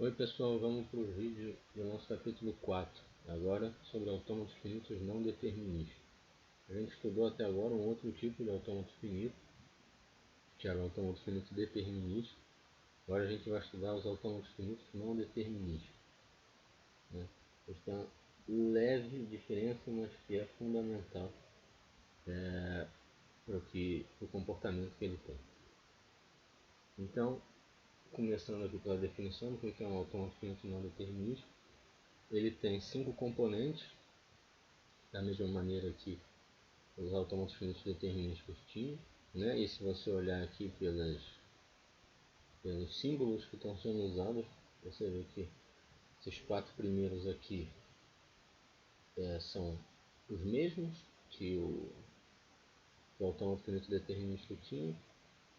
Oi pessoal, vamos para o vídeo do nosso capítulo 4, agora sobre autômatos finitos não deterministas. A gente estudou até agora um outro tipo de autômato finito, que era o autômato finito determinista. Agora a gente vai estudar os autômatos finitos não deterministas, né? Eles têm uma leve diferença, mas que é fundamental para o comportamento que ele tem. Então, começando aqui pela definição do que é um autômato finito não determinista, ele tem 5 componentes, da mesma maneira que os autômatos finitos deterministas tinham, né? E se você olhar aqui pelos símbolos que estão sendo usados, você vê que esses 4 primeiros aqui são os mesmos que o autômato finito determinista tinha.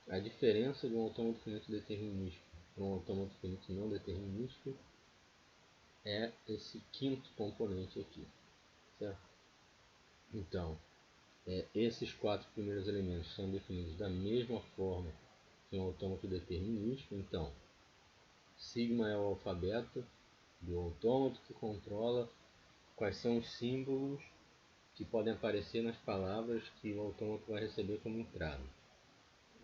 A diferença de um autômato finito determinista para um autômato finito não determinista é esse quinto componente aqui, certo? Então, esses 4 primeiros elementos são definidos da mesma forma que um autômato determinista. Então, sigma é o alfabeto do autômato que controla quais são os símbolos que podem aparecer nas palavras que o autômato vai receber como entrada.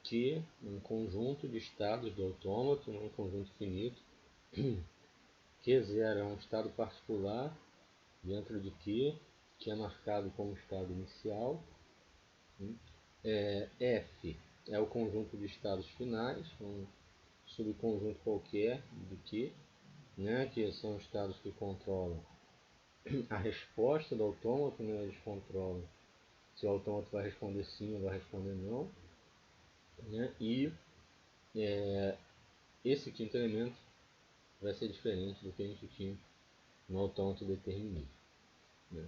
Q, um conjunto de estados do autômato, um conjunto finito. Q0 é um estado particular dentro de Q, que é marcado como estado inicial. F é o conjunto de estados finais, um subconjunto qualquer de Q, né, que são estados que controlam a resposta do autômato, né, eles controlam se o autômato vai responder sim ou vai responder não, né, e esse quinto elemento vai ser diferente do que a gente tinha no autômato determinista, né.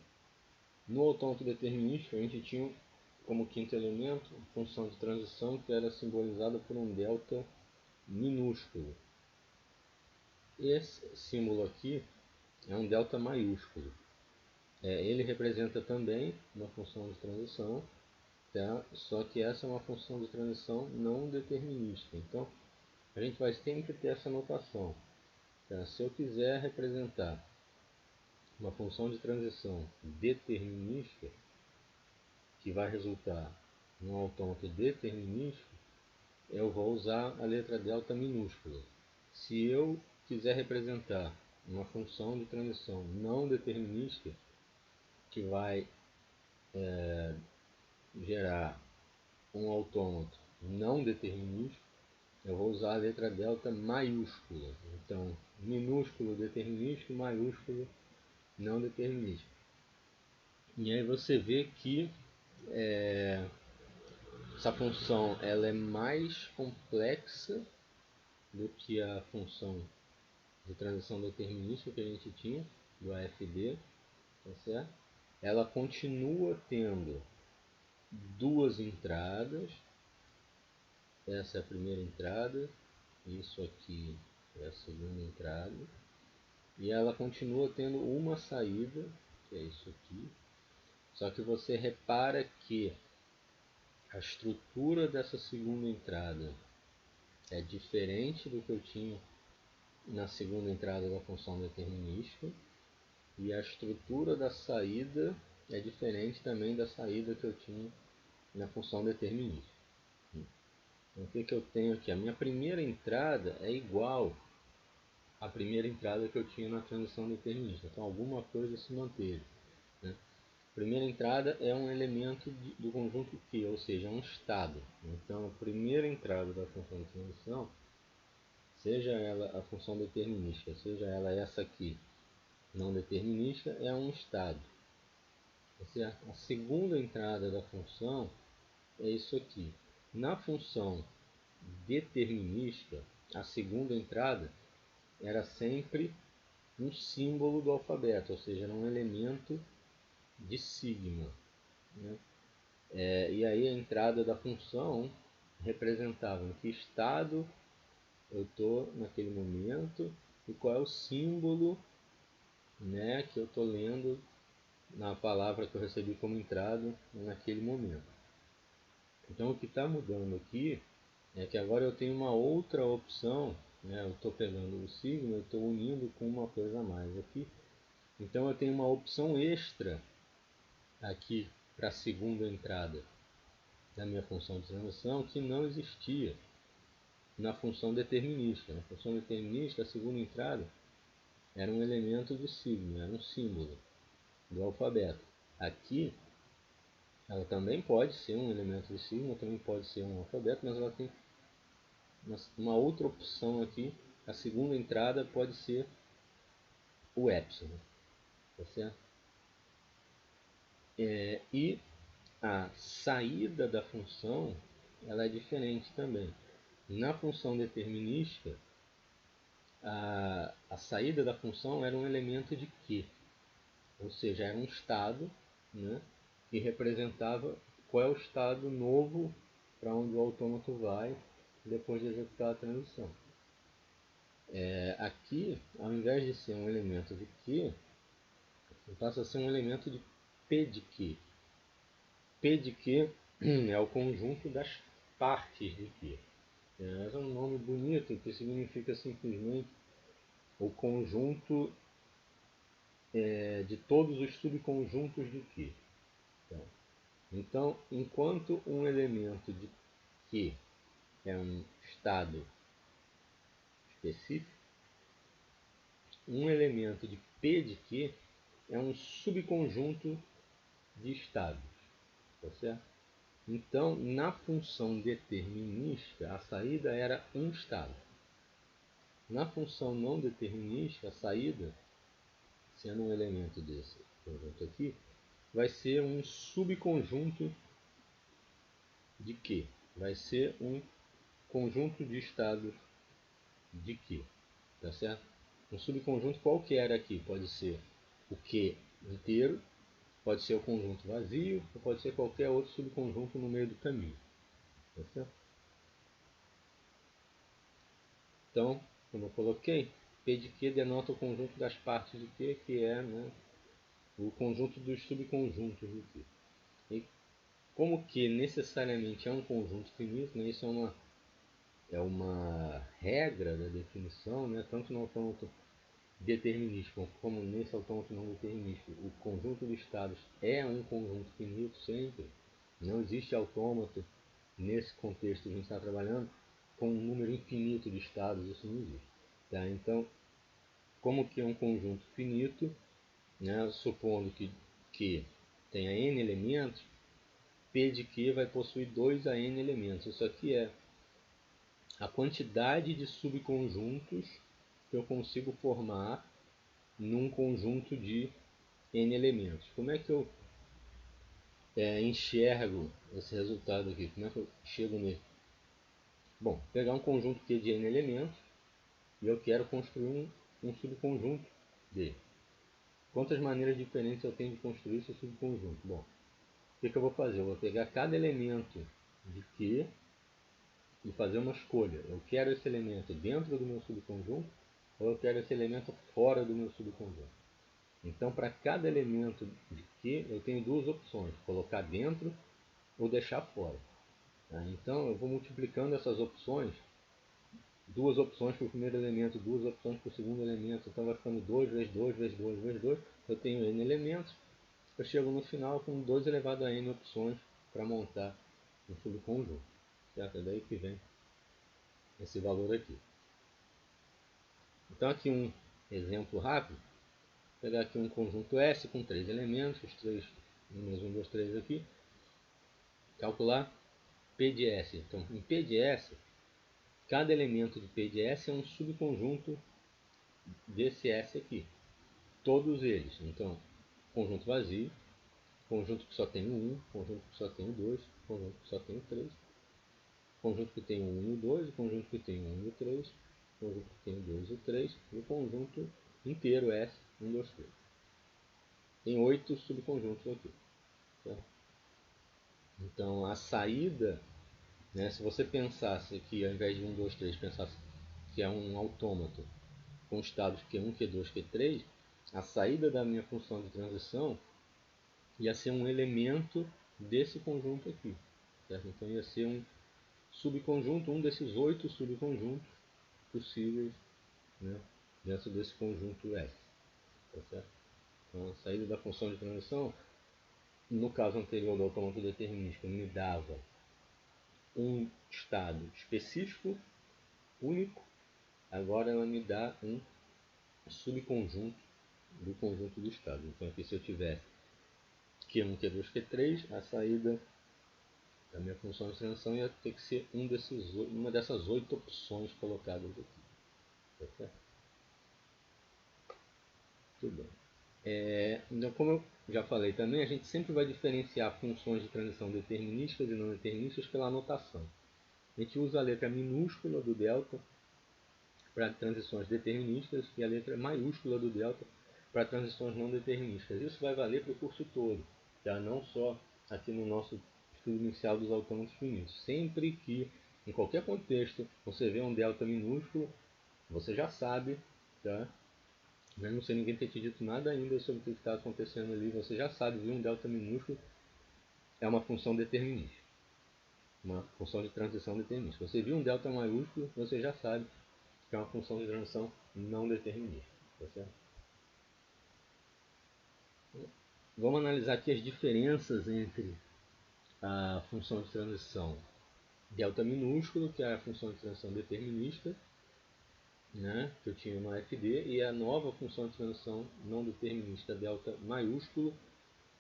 No autômato determinista a gente tinha como quinto elemento a função de transição, que era simbolizada por um delta minúsculo. Esse símbolo aqui é um delta maiúsculo. Ele representa também uma função de transição, tá? Só que essa é uma função de transição não determinista. Então, a gente vai sempre ter essa notação, tá? Se eu quiser representar uma função de transição determinista, que vai resultar num autômato determinista, eu vou usar a letra delta minúscula. Se eu quiser representar uma função de transição não determinista, que vai gerar um autômato não determinista, eu vou usar a letra delta maiúscula. Então, minúsculo determinista, maiúsculo não determinista. E aí você vê que essa função ela é mais complexa do que a função de transição determinista que a gente tinha, do AFD, tá certo? Ela continua tendo duas entradas. Essa é a primeira entrada, isso aqui é a segunda entrada, e ela continua tendo uma saída, que é isso aqui. Só que você repara que a estrutura dessa segunda entrada é diferente do que eu tinha na segunda entrada da função determinista, e a estrutura da saída é diferente também da saída que eu tinha na função determinista. Então, o que eu tenho aqui? A minha primeira entrada é igual à primeira entrada que eu tinha na transição determinista. Então alguma coisa se manteve, né? A primeira entrada é um elemento do conjunto Q, ou seja, é um estado. Então a primeira entrada da função de transição, seja ela a função determinista, seja ela essa aqui, não determinista, é um estado. A segunda entrada da função é isso aqui. Na função determinista, a segunda entrada era sempre um símbolo do alfabeto, ou seja, era um elemento de sigma, né? E aí a entrada da função representava em que estado eu estou naquele momento e qual é o símbolo, né, que eu estou lendo na palavra que eu recebi como entrada naquele momento. Então o que está mudando aqui é que agora eu tenho uma outra opção né? Eu estou pegando o sigma e estou unindo com uma coisa a mais aqui. Então eu tenho uma opção extra aqui para a segunda entrada da minha função de transição que não existia na função determinística. Na função determinística, a segunda entrada era um elemento de sigma, era um símbolo do alfabeto. Aqui, ela também pode ser um elemento de sigma, também pode ser um alfabeto, mas ela tem uma outra opção aqui. A segunda entrada pode ser o epsilon, tá certo? E a saída da função ela é diferente também. Na função determinística, a saída da função era um elemento de Q, ou seja, era um estado, né, que representava qual é o estado novo para onde o autômato vai depois de executar a transição. Aqui, ao invés de ser um elemento de Q, passa a ser um elemento de P de Q. P de Q é o conjunto das partes de Q. É um nome bonito que significa simplesmente o conjunto de todos os subconjuntos de Q. Então, enquanto um elemento de Q é um estado específico, um elemento de P de Q é um subconjunto de estados. Tá certo? Então, na função determinística, a saída era um estado. Na função não determinística, a saída, sendo um elemento desse conjunto aqui, vai ser um subconjunto de Q. Vai ser um conjunto de estados de Q. Tá certo? Um subconjunto qualquer aqui pode ser o Q inteiro, pode ser o conjunto vazio, ou pode ser qualquer outro subconjunto no meio do caminho. Tá certo? Então, como eu coloquei, P de Q denota o conjunto das partes de Q, que é, né, o conjunto dos subconjuntos de Q. E como Q necessariamente é um conjunto finito, né, isso é uma regra da definição, né, tanto no autômato determinístico como nesse autômato não determinístico. O conjunto de estados é um conjunto finito sempre. Não existe autômato nesse contexto que a gente está trabalhando com um número infinito de estados, isso não existe. Tá? Então, como que é um conjunto finito, né, supondo que tenha n elementos, P de Q vai possuir 2 a n elementos. Isso aqui é a quantidade de subconjuntos que eu consigo formar num conjunto de n elementos. Como é que eu enxergo esse resultado aqui? Como é que eu chego nele? Bom, pegar um conjunto Q de n elementos e eu quero construir um subconjunto dele. Quantas maneiras diferentes eu tenho de construir esse subconjunto? Bom, o que eu vou fazer? Eu vou pegar cada elemento de Q e fazer uma escolha. Eu quero esse elemento dentro do meu subconjunto ou eu quero esse elemento fora do meu subconjunto. Então, para cada elemento de Q, eu tenho duas opções, colocar dentro ou deixar fora. Tá? Então, eu vou multiplicando essas opções, duas opções para o primeiro elemento, duas opções para o segundo elemento, então vai ficando 2 vezes 2 vezes 2 vezes 2, eu tenho n elementos, eu chego no final com 2 elevado a n opções para montar um subconjunto. Certo? É daí que vem esse valor aqui. Então, aqui um exemplo rápido. Vou pegar aqui um conjunto S com 3 elementos, os 3 números 1, 2, 3 aqui. Calcular P de S. Então, em P de S, cada elemento de P de S é um subconjunto desse S aqui. Todos eles. Então, conjunto vazio, conjunto que só tem o 1, conjunto que só tem o 2, conjunto que só tem o 3, conjunto que tem o 1 e o 2, conjunto que tem o 1 e o 3, conjunto que tem o 2 e o 3, e o conjunto inteiro S, 1, 2, 3. Tem 8 subconjuntos aqui. Certo? Então, a saída, né, se você pensasse que ao invés de 1, 2, 3, pensasse que é um autômato com estados Q1, Q2, Q3, a saída da minha função de transição ia ser um elemento desse conjunto aqui. Certo? Então ia ser um subconjunto, um desses 8 subconjuntos possíveis, né, dentro desse conjunto S. Tá certo? Então, a saída da função de transição, no caso anterior do autômato determinístico, me dava um estado específico, único. Agora ela me dá um subconjunto do conjunto do estado. Então aqui, se eu tiver Q1, Q2, Q3, a saída da minha função de transição ia ter que ser uma dessas 8 opções colocadas aqui. Tá certo? Tudo bem. Então, como eu já falei também, a gente sempre vai diferenciar funções de transição deterministas e não deterministas pela notação. A gente usa a letra minúscula do delta para transições deterministas e a letra maiúscula do delta para transições não deterministas. Isso vai valer para o curso todo, tá? Não só aqui no nosso estudo inicial dos autômatos finitos. Sempre que, em qualquer contexto, você vê um delta minúsculo, você já sabe, tá? Mesmo sem ninguém ter te dito nada ainda sobre o que está acontecendo ali, você já sabe que um delta minúsculo é uma função determinista, uma função de transição determinista. Você viu um delta maiúsculo, você já sabe que é uma função de transição não determinista. Tá certo? Vamos analisar aqui as diferenças entre a função de transição delta minúsculo, que é a função de transição determinista, né, que eu tinha no AFD, e a nova função de transição não determinista delta maiúsculo,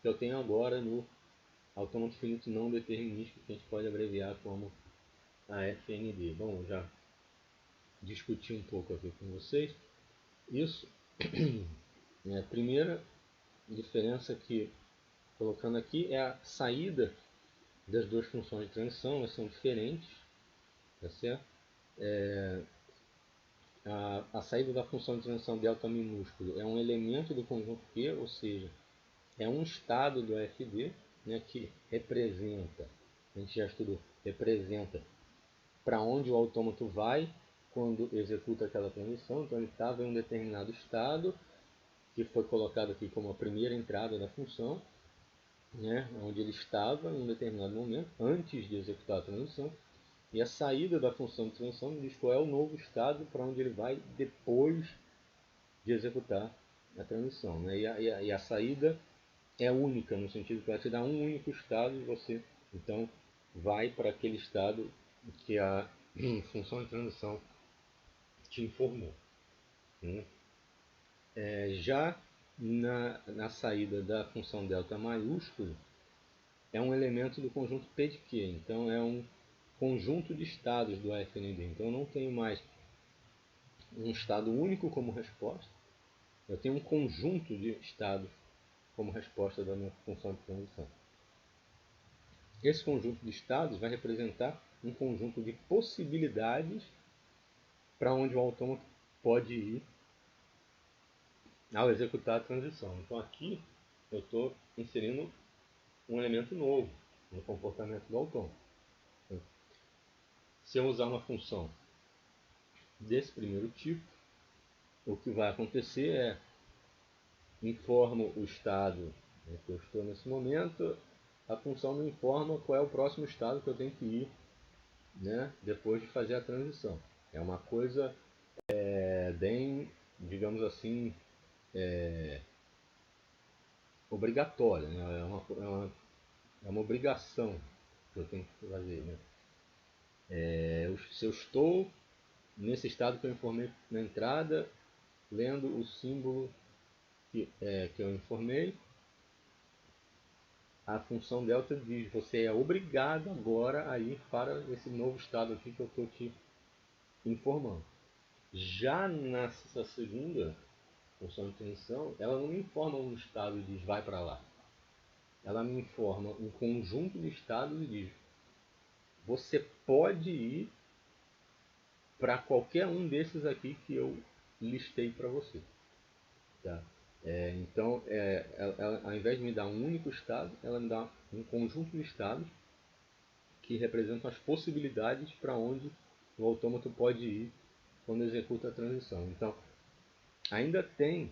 que eu tenho agora no autômato finito não determinístico, que a gente pode abreviar como AFND. Bom, já discuti um pouco aqui com vocês isso. A primeira diferença que colocando aqui é a saída das duas funções de transição, elas são diferentes, tá certo? A saída da função de transição delta minúsculo é um elemento do conjunto Q, ou seja, é um estado do FD, né, que representa, a gente já estudou, representa para onde o autômato vai quando executa aquela transição. Então ele estava em um determinado estado, que foi colocado aqui como a primeira entrada da função, né, onde ele estava em um determinado momento, antes de executar a transição. E a saída da função de transição diz qual é o novo estado para onde ele vai depois de executar a transição. Né? E a saída é única, no sentido que vai te dar um único estado e você então vai para aquele estado que a função de transição te informou. Né? Já na saída da função delta maiúsculo, é um elemento do conjunto P de Q, então é um conjunto de estados do AFND. Então eu não tenho mais um estado único como resposta, eu tenho um conjunto de estados como resposta da minha função de transição. Esse conjunto de estados vai representar um conjunto de possibilidades para onde o autômato pode ir ao executar a transição. Então aqui eu estou inserindo um elemento novo no comportamento do autômato. Se eu usar uma função desse primeiro tipo, o que vai acontecer é informo o estado em que eu estou nesse momento, a função me informa qual é o próximo estado que eu tenho que ir, né, depois de fazer a transição. É uma coisa bem, digamos assim, obrigatória, né? É uma obrigação que eu tenho que fazer. Né? Se eu estou nesse estado que eu informei na entrada, lendo o símbolo que eu informei, a função delta diz: você é obrigado agora a ir para esse novo estado aqui que eu estou te informando. Já nessa segunda função de transição, ela não me informa um estado e diz vai para lá. Ela me informa um conjunto de estados e diz: você pode ir para qualquer um desses aqui que eu listei para você. Tá? Então, ela, ao invés de me dar um único estado, ela me dá um conjunto de estados que representam as possibilidades para onde o autômato pode ir quando executa a transição. Então, ainda tem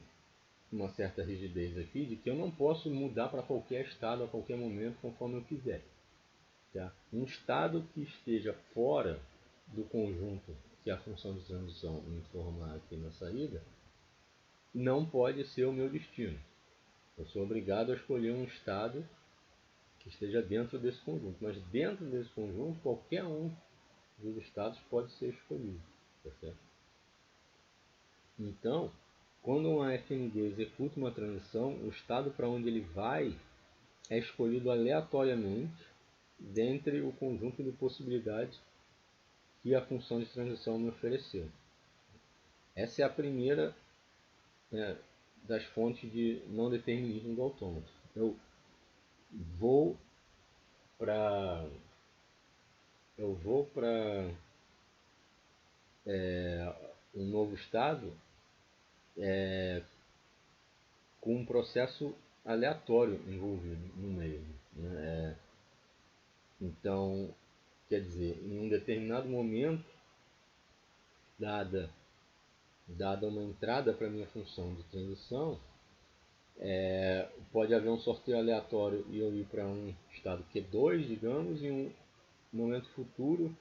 uma certa rigidez aqui de que eu não posso mudar para qualquer estado a qualquer momento conforme eu quiser. Tá? Um estado que esteja fora do conjunto que a função de transição me informar aqui na saída não pode ser o meu destino. Eu sou obrigado a escolher um estado que esteja dentro desse conjunto, mas dentro desse conjunto qualquer um dos estados pode ser escolhido, tá certo? Então, quando uma FND executa uma transição, o estado para onde ele vai é escolhido aleatoriamente dentre o conjunto de possibilidades que a função de transição me ofereceu. Essa é a primeira das fontes de não determinismo do autômato. Eu vou para um novo estado com um processo aleatório envolvido no meio, né? Então, quer dizer, em um determinado momento, dada uma entrada para a minha função de transição, pode haver um sorteio aleatório e eu ir para um estado Q2, digamos, e em um momento futuro,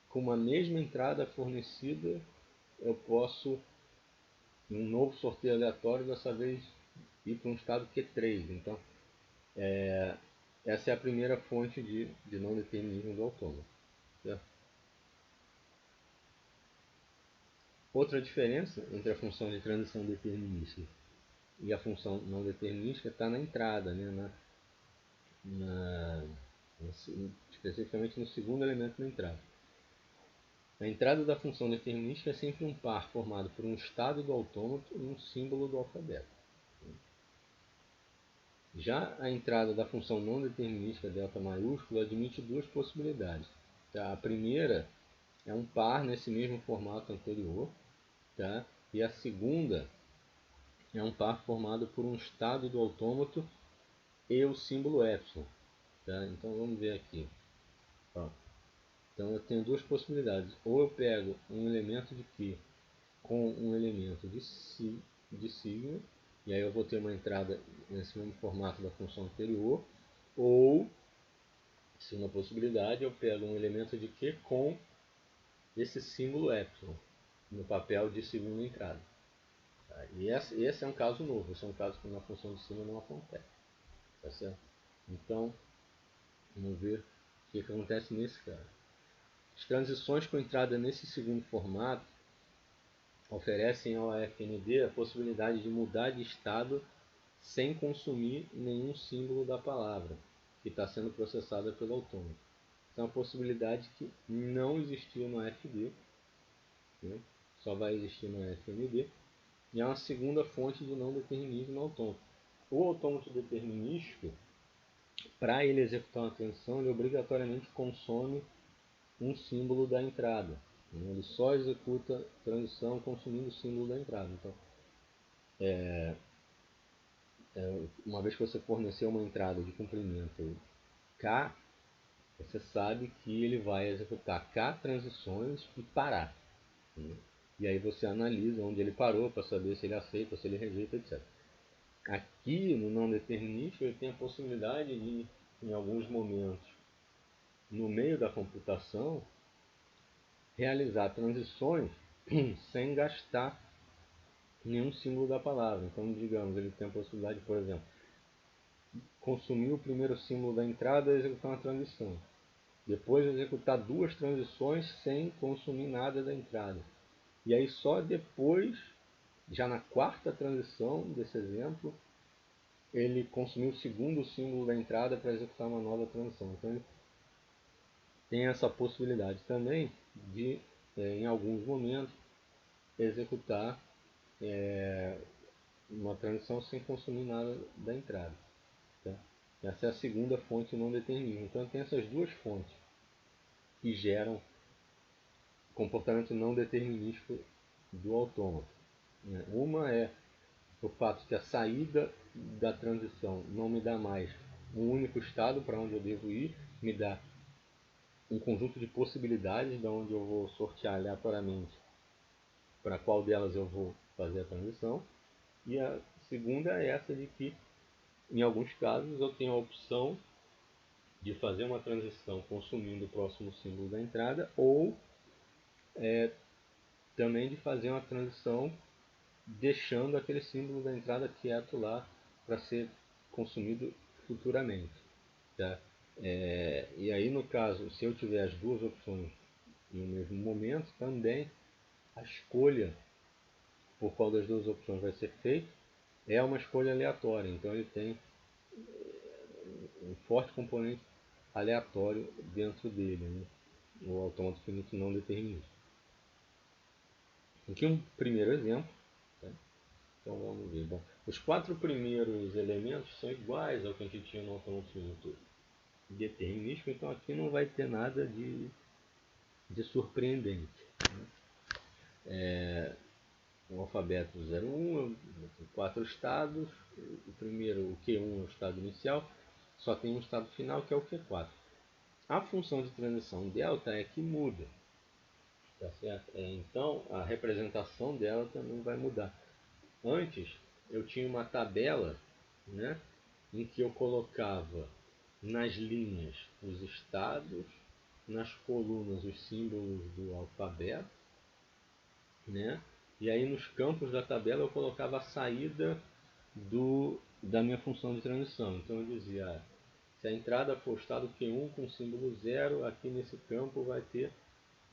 com uma mesma entrada fornecida, eu posso, em um novo sorteio aleatório, dessa vez ir para um estado Q3. Então, essa é a primeira fonte de não determinismo do autômato. Certo? Outra diferença entre a função de transição determinística e a função não determinística está na entrada, né? Especificamente no segundo elemento da entrada. A entrada da função determinística é sempre um par formado por um estado do autômato e um símbolo do alfabeto. Já a entrada da função não determinística delta maiúsculo admite duas possibilidades. Tá? A primeira é um par nesse mesmo formato anterior, tá? E a segunda é um par formado por um estado do autômato e o símbolo epsilon. Tá? Então vamos ver aqui. Ó. Então eu tenho duas possibilidades. Ou eu pego um elemento de Q com um elemento de signo, e aí eu vou ter uma entrada nesse mesmo formato da função anterior. Ou, segunda possibilidade, eu pego um elemento de Q com esse símbolo epsilon no papel de segunda entrada. Tá? E esse é um caso novo, esse é um caso que na função de cima não acontece. Tá certo? Então, vamos ver o que acontece nesse caso. As transições com entrada nesse segundo formato oferecem ao AFND a possibilidade de mudar de estado sem consumir nenhum símbolo da palavra que está sendo processada pelo autômato. Então, é uma possibilidade que não existia no AFD, né? Só vai existir no AFND, e é uma segunda fonte de não determinismo no autômato. O autômato determinístico, para ele executar uma transição, ele obrigatoriamente consome um símbolo da entrada. Ele só executa transição consumindo o símbolo da entrada. Então, uma vez que você forneceu uma entrada de comprimento K, você sabe que ele vai executar K transições e parar. E aí você analisa onde ele parou para saber se ele aceita, se ele rejeita, etc. Aqui no não determinístico ele tem a possibilidade de, em alguns momentos, no meio da computação, realizar transições sem gastar nenhum símbolo da palavra. Então, digamos, ele tem a possibilidade, por exemplo, consumir o primeiro símbolo da entrada e executar uma transição. Depois executar duas transições sem consumir nada da entrada. E aí só depois, já na quarta transição desse exemplo, ele consumiu o segundo símbolo da entrada para executar uma nova transição. Então ele tem essa possibilidade também de, em alguns momentos, executar uma transição sem consumir nada da entrada. Tá? Essa é a segunda fonte não determinismo. Então tem essas duas fontes que geram comportamento não determinístico do autômato. Uma é o fato que a saída da transição não me dá mais um único estado para onde eu devo ir, me dá um conjunto de possibilidades de onde eu vou sortear aleatoriamente para qual delas eu vou fazer a transição. E a segunda é essa de que, em alguns casos, eu tenho a opção de fazer uma transição consumindo o próximo símbolo da entrada ou também de fazer uma transição deixando aquele símbolo da entrada quieto lá para ser consumido futuramente. Tá? E aí, no caso, se eu tiver as duas opções em um mesmo momento, também a escolha por qual das duas opções vai ser feita é uma escolha aleatória. Então ele tem um forte componente aleatório dentro dele, né? O autômato finito não determinista. Aqui um primeiro exemplo. Tá? Então vamos ver. Bom, os 4 primeiros elementos são iguais ao que a gente tinha no autômato finito determinístico, então aqui não vai ter nada de surpreendente. O alfabeto 01, 4 estados. O primeiro, o Q1 é o estado inicial, só tem um estado final que é o Q4. A função de transição delta é que muda, tá certo? Então a representação dela também vai mudar. Antes eu tinha uma tabela, né, em que eu colocava nas linhas os estados, nas colunas os símbolos do alfabeto, né? E aí nos campos da tabela eu colocava a saída da minha função de transição. Então eu dizia, se a entrada for o estado Q1 com símbolo 0, aqui nesse campo vai ter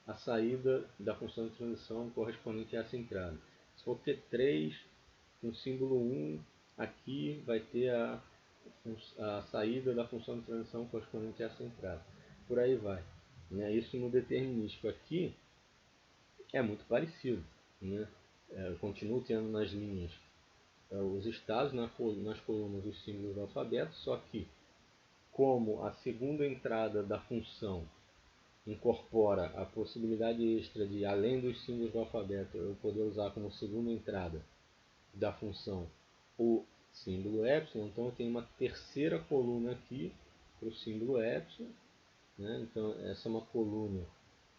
a saída da função de transição correspondente a essa entrada. Se for Q3 com símbolo 1, aqui vai ter a saída da função de transição correspondente a essa entrada. Por aí vai. Né? Isso no determinístico aqui é muito parecido. Né? Eu continuo tendo nas linhas os estados, nas colunas os símbolos do alfabeto, só que como a segunda entrada da função incorpora a possibilidade extra de, além dos símbolos do alfabeto, eu poder usar como segunda entrada da função o símbolo epsilon, então eu tenho uma terceira coluna aqui para o símbolo epsilon. Né? Então essa é uma coluna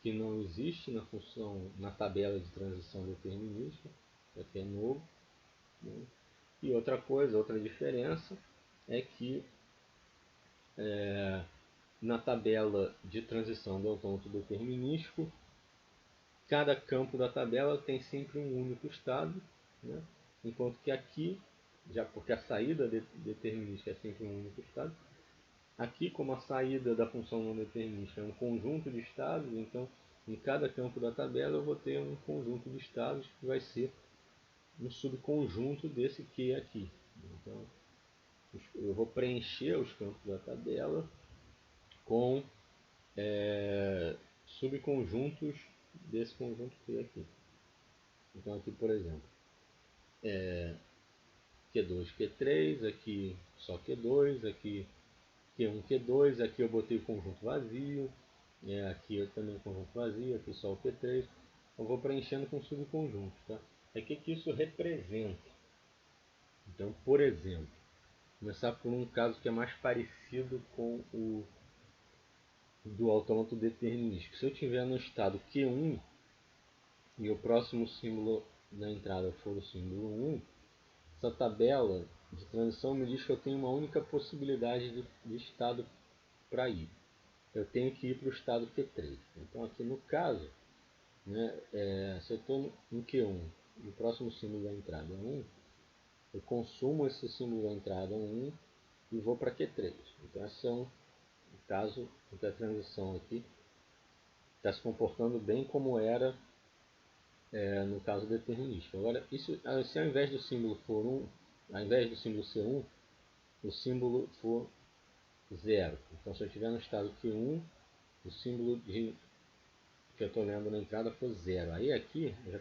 que não existe na função, na tabela de transição determinística, isso aqui é novo. Né? E outra coisa, outra diferença é que na tabela de transição do autômato determinístico, cada campo da tabela tem sempre um único estado, né? Enquanto que aqui, já porque a saída determinística é sempre um único estado, aqui como a saída da função não determinística é um conjunto de estados, então em cada campo da tabela eu vou ter um conjunto de estados que vai ser um subconjunto desse Q aqui. Então eu vou preencher os campos da tabela com subconjuntos desse conjunto Q aqui. Então aqui, por exemplo, Q2, Q3, aqui só Q2, aqui Q1, Q2, aqui eu botei o conjunto vazio, aqui eu também o conjunto vazio, aqui só o Q3. Eu vou preenchendo com subconjuntos. Tá? O que isso representa? Então, por exemplo, começar por um caso que é mais parecido com o do autômato determinístico. Se eu tiver no estado Q1 e o próximo símbolo da entrada for o símbolo 1, essa tabela de transição me diz que eu tenho uma única possibilidade de estado para ir. Eu tenho que ir para o estado Q3. Então aqui no caso, né, se eu estou no Q1 e o próximo símbolo da entrada é 1, eu consumo esse símbolo da entrada 1 e vou para Q3. Então esse é um caso em que a transição aqui está se comportando bem como era no caso determinístico. Agora, isso, se ao invés do símbolo for 1, ao invés do símbolo ser 1, o símbolo for 0. Então, se eu estiver no estado Q1, o símbolo que eu estou lendo na entrada for 0. Aí aqui já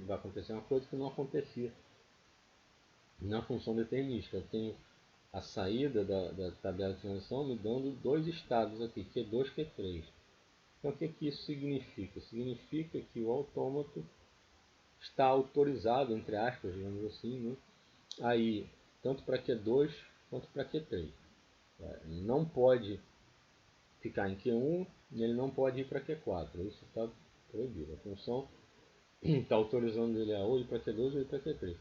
vai acontecer uma coisa que não acontecia na função determinística. Eu tenho a saída da tabela de transição me dando dois estados aqui, Q2 e Q3. Então, o que isso significa? Significa que o autômato está autorizado, entre aspas, digamos assim, né? Aí, tanto para Q2 quanto para Q3. Ele não pode ficar em Q1 e ele não pode ir para Q4. Isso está proibido. A função está autorizando ele a ou ir para Q2 ou ir para Q3.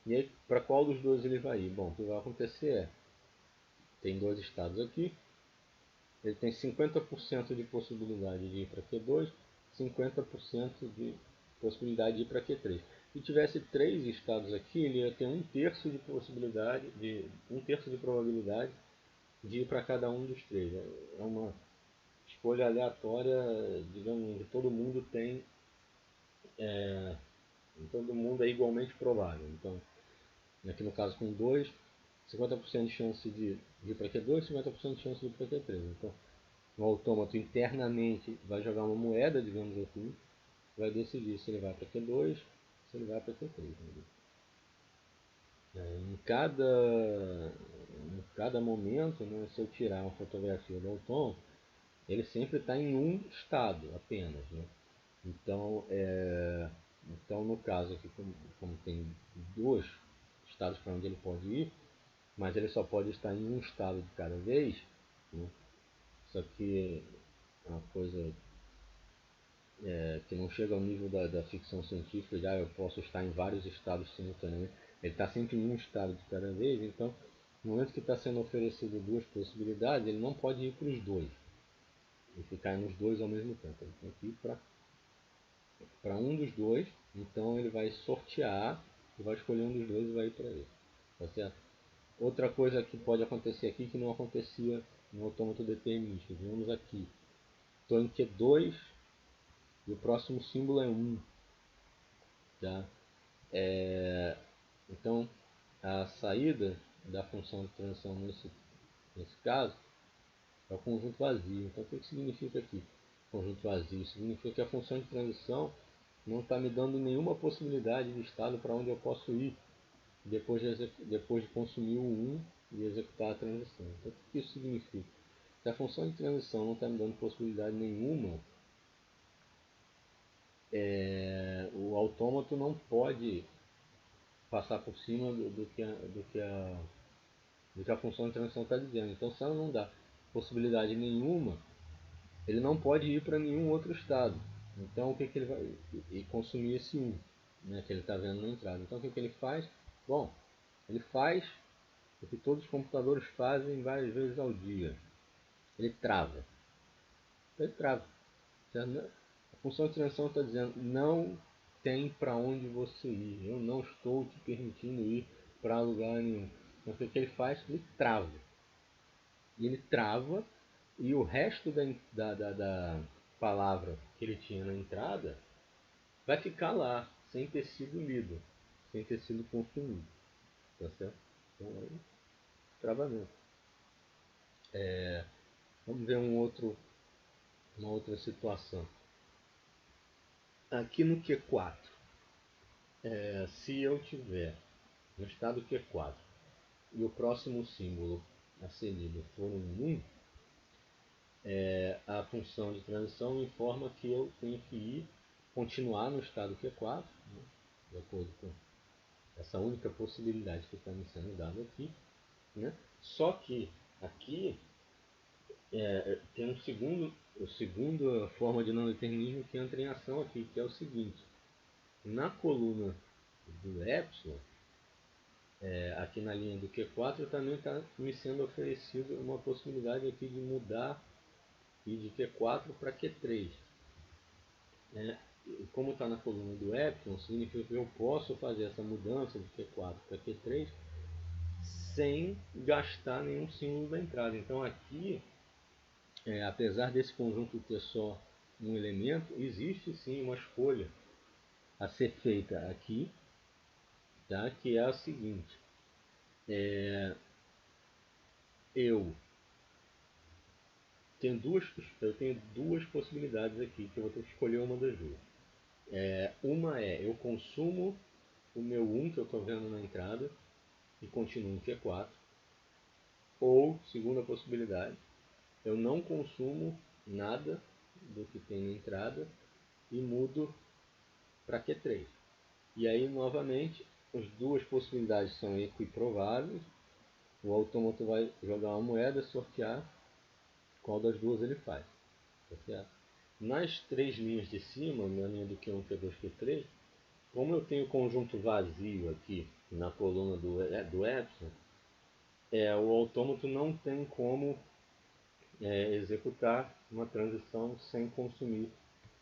E aí, para qual dos dois ele vai ir? Bom, o que vai acontecer tem dois estados aqui. Ele tem 50% de possibilidade de ir para Q2, 50% de possibilidade de ir para Q3. Se tivesse 3 estados aqui, ele ia ter 1/3 de possibilidade, de 1/3 de probabilidade de ir para cada um dos 3. É uma escolha aleatória, digamos, onde todo mundo tem, todo mundo é igualmente provável. Então, aqui no caso com 2, 50% de chance de ir para Q2, 50% de chance de ir para Q3. Então, o autômato internamente vai jogar uma moeda, digamos assim, vai decidir se ele vai para Q2, se ele vai para Q3. Em cada momento, né, se eu tirar uma fotografia do autômato, ele sempre está em um estado apenas. Né? Então, no caso aqui, como tem 2 estados para onde ele pode ir, mas ele só pode estar em um estado de cada vez, né? Isso aqui é uma coisa que não chega ao nível da ficção científica, já eu posso estar em vários estados simultaneamente. Ele está sempre em um estado de cada vez, então no momento que está sendo oferecido 2 possibilidades, ele não pode ir para os 2 e ficar nos 2 ao mesmo tempo. Ele tem que ir para um dos 2, então ele vai sortear e vai escolher um dos 2 e vai ir para ele. Tá certo? Outra coisa que pode acontecer aqui que não acontecia no autômato determinista. Vamos aqui. Estou em Q2 e o próximo símbolo é 1. Tá? Então, a saída da função de transição nesse caso é o conjunto vazio. Então, o que significa aqui? Conjunto vazio significa que a função de transição não está me dando nenhuma possibilidade de estado para onde eu posso ir depois de consumir o 1 e executar a transição. Então, o que isso significa? Se a função de transição não está me dando possibilidade nenhuma, o autômato não pode passar por cima do que a função de transição está dizendo. Então, se ela não dá possibilidade nenhuma, ele não pode ir para nenhum outro estado. Então, o que ele vai e consumir esse 1, né, que ele está vendo na entrada. Então, o que ele faz? Bom, ele faz o que todos os computadores fazem várias vezes ao dia. Ele trava. Ele trava. A função de transição está dizendo: não tem para onde você ir. Eu não estou te permitindo ir para lugar nenhum. Então, o que ele faz? Ele trava. E ele trava, e o resto da palavra que ele tinha na entrada vai ficar lá, sem ter sido lido, sem ter sido consumido. Tá certo? Então é um travamento. Vamos ver uma outra situação. Aqui no Q4, se eu tiver no estado Q4 e o próximo símbolo a ser lido for um 1, a função de transição me informa que eu tenho que continuar no estado Q4, né, de acordo com essa única possibilidade que está me sendo dada aqui. Né? Só que aqui tem a segunda forma de não determinismo que entra em ação aqui, que é o seguinte: na coluna do epsilon, aqui na linha do Q4, também está me sendo oferecido uma possibilidade aqui de mudar e de Q4 para Q3. E como está na coluna do epsilon, significa que eu posso fazer essa mudança de Q4 para Q3 sem gastar nenhum símbolo da entrada. Então aqui, apesar desse conjunto ter só um elemento, existe sim uma escolha a ser feita aqui, tá? Que é a seguinte: eu tenho duas possibilidades aqui que eu vou ter que escolher uma das duas. Uma eu consumo o meu 1 que eu estou vendo na entrada e continuo em Q4, ou segunda possibilidade, eu não consumo nada do que tem na entrada e mudo para Q3. E aí, novamente, as duas possibilidades são equiprováveis. O autômato vai jogar uma moeda, sortear qual das duas ele faz. Tá certo? Nas 3 linhas de cima, na linha do Q1, Q2, Q3, como eu tenho conjunto vazio aqui na coluna do epsilon, o autômato não tem como executar uma transição sem consumir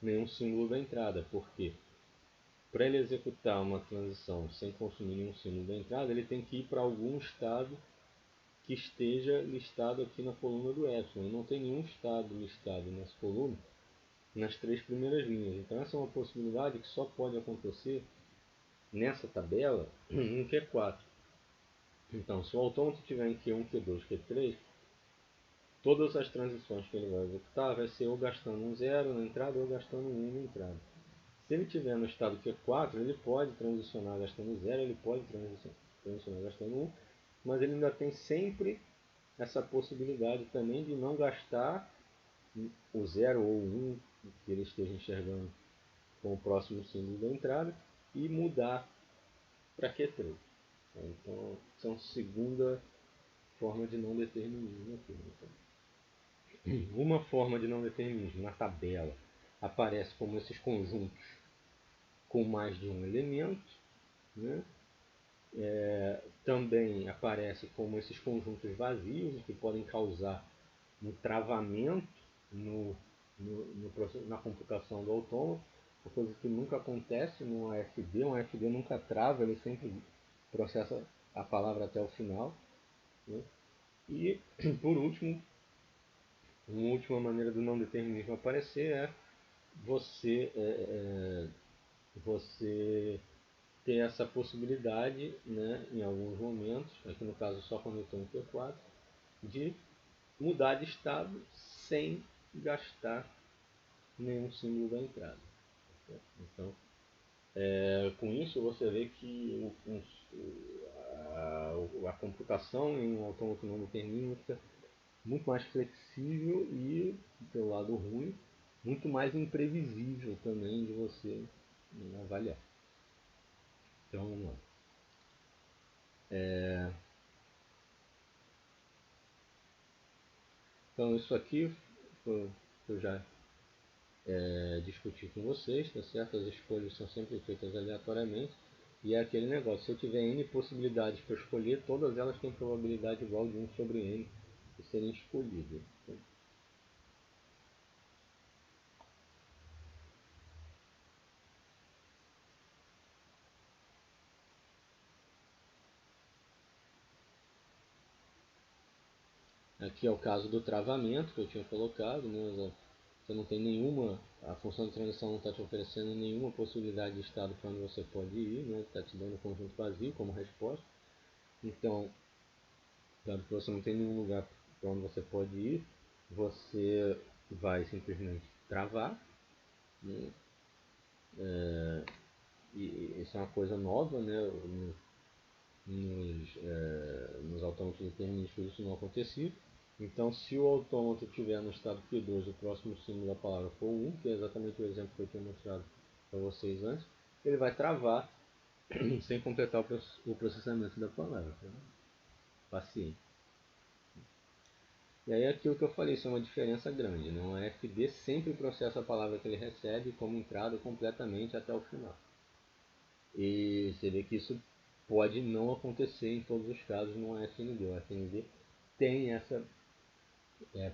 nenhum símbolo da entrada, porque para ele executar uma transição sem consumir nenhum símbolo da entrada, ele tem que ir para algum estado que esteja listado aqui na coluna do epsilon. E não tem nenhum estado listado nessa coluna nas 3 primeiras linhas. Então essa é uma possibilidade que só pode acontecer nessa tabela em Q4. Então, se o autômato tiver em Q1, Q2, Q3, todas as transições que ele vai executar vai ser ou gastando um 0 na entrada ou gastando um 1 na entrada. Se ele tiver no estado Q4, ele pode transicionar gastando 0, ele pode transicionar gastando 1, mas ele ainda tem sempre essa possibilidade também de não gastar o 0 ou o 1 que ele esteja enxergando com o próximo símbolo da entrada e mudar para Q3. Então, essa é uma segunda forma de não determinismo aqui. Então, uma forma de não determinismo na tabela aparece como esses conjuntos com mais de um elemento, né? Também aparece como esses conjuntos vazios que podem causar um travamento na computação do autômato, uma coisa que nunca acontece no AFD. Um AFD nunca trava, ele sempre processa a palavra até o final, né? E, por último, uma última maneira do não determinismo aparecer é você ter essa possibilidade, né, em alguns momentos, aqui no caso só quando eu estou em Q4, de mudar de estado sem gastar nenhum símbolo da entrada. Então, com isso você vê que a computação em um autômato não determinístico fica muito mais flexível e, pelo lado ruim, muito mais imprevisível também de você avaliar. Então, vamos lá. Então, isso aqui foi, eu já discuti com vocês, tá certo? As escolhas são sempre feitas aleatoriamente. E é aquele negócio, se eu tiver N possibilidades para escolher, todas elas têm probabilidade igual de 1 sobre N de serem escolhidas. Aqui é o caso do travamento que eu tinha colocado, né? Você não tem nenhuma, a função de transição não está te oferecendo nenhuma possibilidade de estado para onde você pode ir, né? Está te dando um conjunto vazio como resposta. Então, dado que você não tem nenhum lugar para onde você pode ir, você vai simplesmente travar, né? E isso é uma coisa nova, né? Nos autômatos determinísticos isso não acontecia. Então, se o autômato estiver no estado Q2, o próximo símbolo da palavra for 1, que é exatamente o exemplo que eu tinha mostrado para vocês antes, ele vai travar sem completar o processamento da palavra. Tá? Paciente. E aí aquilo que eu falei, isso é uma diferença grande. Né? Um AFD sempre processa a palavra que ele recebe como entrada completamente até o final. E você vê que isso pode não acontecer em todos os casos no AFND. O AFND tem essa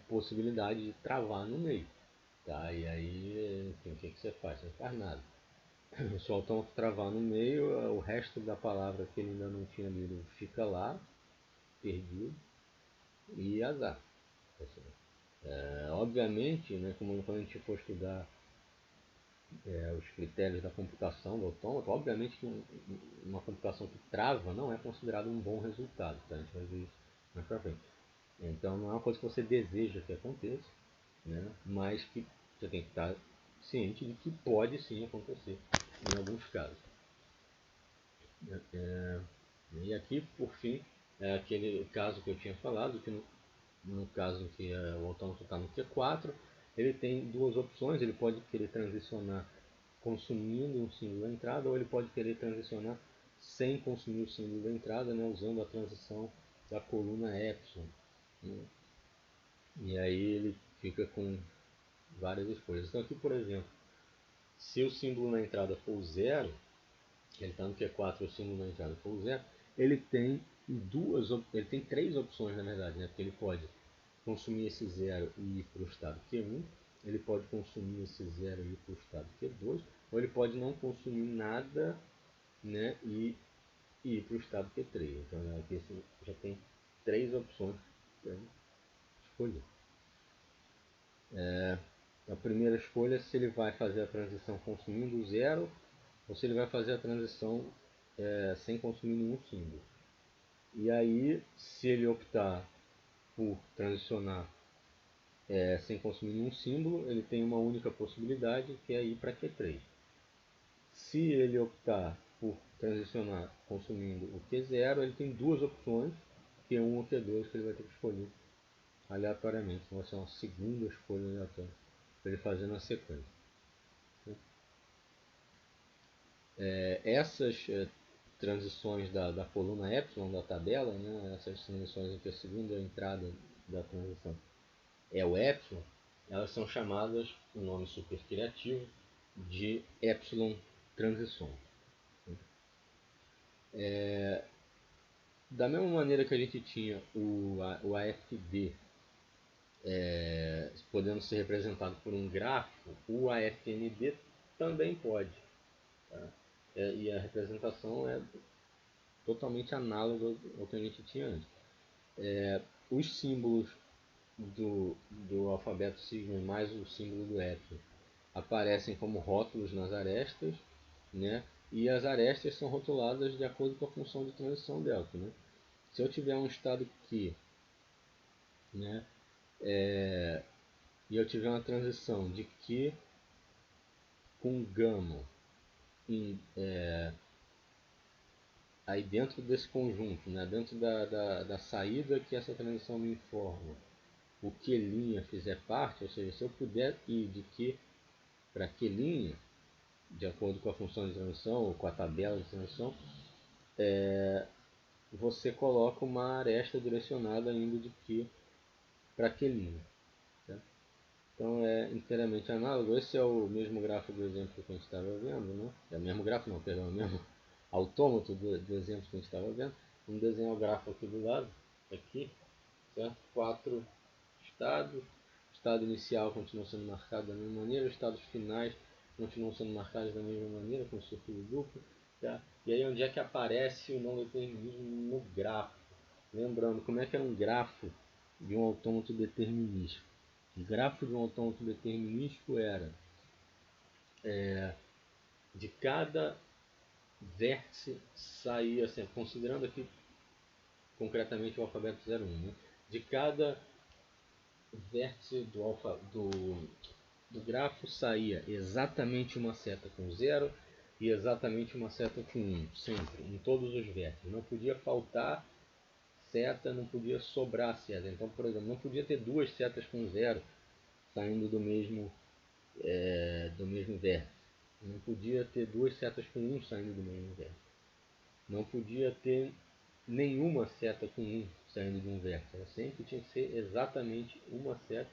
possibilidade de travar no meio. Tá? E aí, enfim, o que você faz? Você não faz nada. Se o autômato travar no meio, o resto da palavra que ele ainda não tinha lido fica lá, perdido, e azar. Obviamente, né, como quando a gente for estudar os critérios da computação do autômato, obviamente que uma computação que trava não é considerado um bom resultado. Tá? A gente vai ver isso mais pra frente. Então não é uma coisa que você deseja que aconteça, né? Mas que você tem que estar ciente de que pode sim acontecer em alguns casos. E aqui, por fim, é aquele caso que eu tinha falado, que no caso em que o autômato está no Q4, ele tem duas opções. Ele pode querer transicionar consumindo um símbolo da entrada, ou ele pode querer transicionar sem consumir o símbolo da entrada, né, usando a transição da coluna epsilon. Né? E aí ele fica com várias escolhas. Então aqui, por exemplo, se o símbolo na entrada for 0, ele está no Q4 e o símbolo na entrada for 0, ele tem três opções na verdade, né? Porque ele pode consumir esse 0 e ir para o estado Q1, ele pode consumir esse zero aí para o estado Q2, ou ele pode não consumir nada, né, e ir para o estado Q3. Então aqui você já tem três opções para escolher. A primeira escolha é se ele vai fazer a transição consumindo zero ou se ele vai fazer a transição sem consumir nenhum símbolo. E aí, se ele optar por transicionar sem consumir nenhum símbolo, ele tem uma única possibilidade, que é ir para Q3. Se ele optar por transicionar consumindo o Q0, ele tem duas opções, Q1 ou Q2, que ele vai ter que escolher aleatoriamente. Então vai ser uma segunda escolha aleatória para ele fazer na sequência. Essas transições da coluna epsilon da tabela, né, essas transições em que a segunda entrada da transição é o epsilon, elas são chamadas, um nome super criativo, de epsilon transições. Da mesma maneira que a gente tinha o AFD podendo ser representado por um grafo, o AFND também pode. Tá? E a representação é totalmente análoga ao que a gente tinha antes. Os símbolos do alfabeto sigma mais o símbolo do epsilon aparecem como rótulos nas arestas, né? E as arestas são rotuladas de acordo com a função de transição delta, né? Se eu tiver um estado Q, né, e eu tiver uma transição de Q com gama aí dentro desse conjunto, né, dentro da saída que essa transição me informa, o Q' fizer parte, ou seja, se eu puder ir de Q para Q', de acordo com a função de transição ou com a tabela de transição, você coloca uma aresta direcionada indo de Q para Q'. Tá? Então é inteiramente análogo. Esse é o mesmo grafo do exemplo que a gente estava vendo, né? É o mesmo grafo, não, perdão, é o mesmo autômato do exemplo que a gente estava vendo. Vamos desenhar o grafo aqui do lado, aqui, certo? 4 estados. O estado inicial continua sendo marcado da mesma maneira, os estados finais continuam sendo marcados da mesma maneira, com o círculo duplo. Tá? E aí onde é que aparece o não determinismo no gráfico? Lembrando, como é que é um grafo de um autômato determinístico? O grafo de um autômato determinístico era de cada vértice saía, assim, considerando aqui concretamente o alfabeto 01, né? De cada vértice do grafo saía exatamente uma seta com 0 e exatamente uma seta com 1, sempre, em todos os vértices. Não podia faltar seta, não podia sobrar seta. Então, por exemplo, não podia ter duas setas com 0 saindo do mesmo vértice. Não podia ter duas setas com 1 saindo do mesmo vértice. Não podia ter nenhuma seta com 1 saindo de um vértice. Ela sempre tinha que ser exatamente uma seta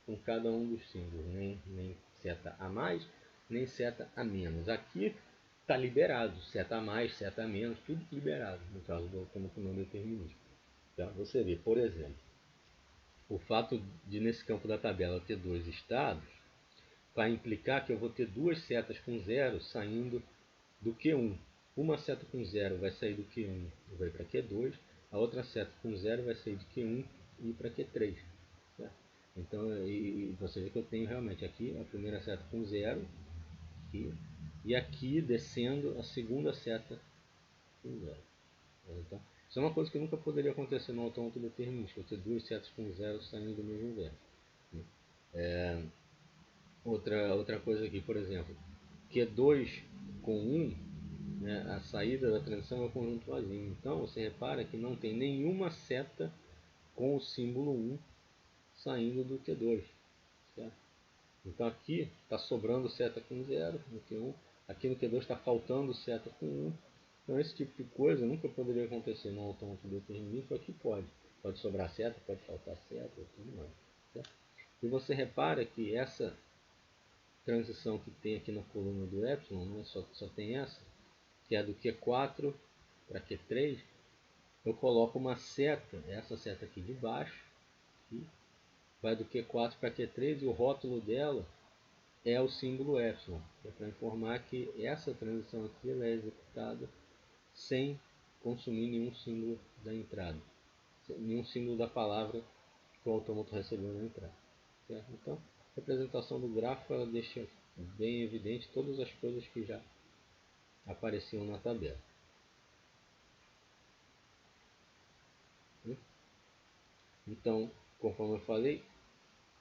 com cada um dos símbolos. Nem seta a mais, nem seta a menos. Aqui está liberado. Seta a mais, seta a menos, tudo liberado no caso do autômato não determinístico. Então, você vê, por exemplo, o fato de nesse campo da tabela ter dois estados vai implicar que eu vou ter duas setas com 0 saindo do Q1. Uma seta com 0 vai sair do Q1 e vai para Q2, a outra seta com 0 vai sair de Q1 e ir para Q3. Certo? Então, você vê que eu tenho realmente aqui a primeira seta com 0 e aqui descendo a segunda seta com 0. Então, isso é uma coisa que nunca poderia acontecer no autômato determinístico, ter duas setas com 0 saindo do mesmo vértice. Outra coisa aqui, por exemplo, Q2 com 1, né, a saída da transição é o conjunto vazio. Então você repara que não tem nenhuma seta com o símbolo 1 saindo do Q2. Certo? Então aqui está sobrando seta com 0 no Q1, aqui no Q2 está faltando seta com 1. Então esse tipo de coisa nunca poderia acontecer no autômato determinístico, aqui pode. Pode sobrar seta, pode faltar seta, tudo mais. Certo? E você repara que essa transição que tem aqui na coluna do epsilon, né, só tem essa, que é do Q4 para Q3, eu coloco uma seta, essa seta aqui de baixo, aqui, vai do Q4 para Q3 e o rótulo dela é o símbolo epsilon, que é para informar que essa transição aqui ela é executada sem consumir nenhum símbolo da entrada, nenhum símbolo da palavra que o autômato recebeu na entrada. Certo? Então, a representação do grafo ela deixa bem evidente todas as coisas que já apareciam na tabela. Então, conforme eu falei,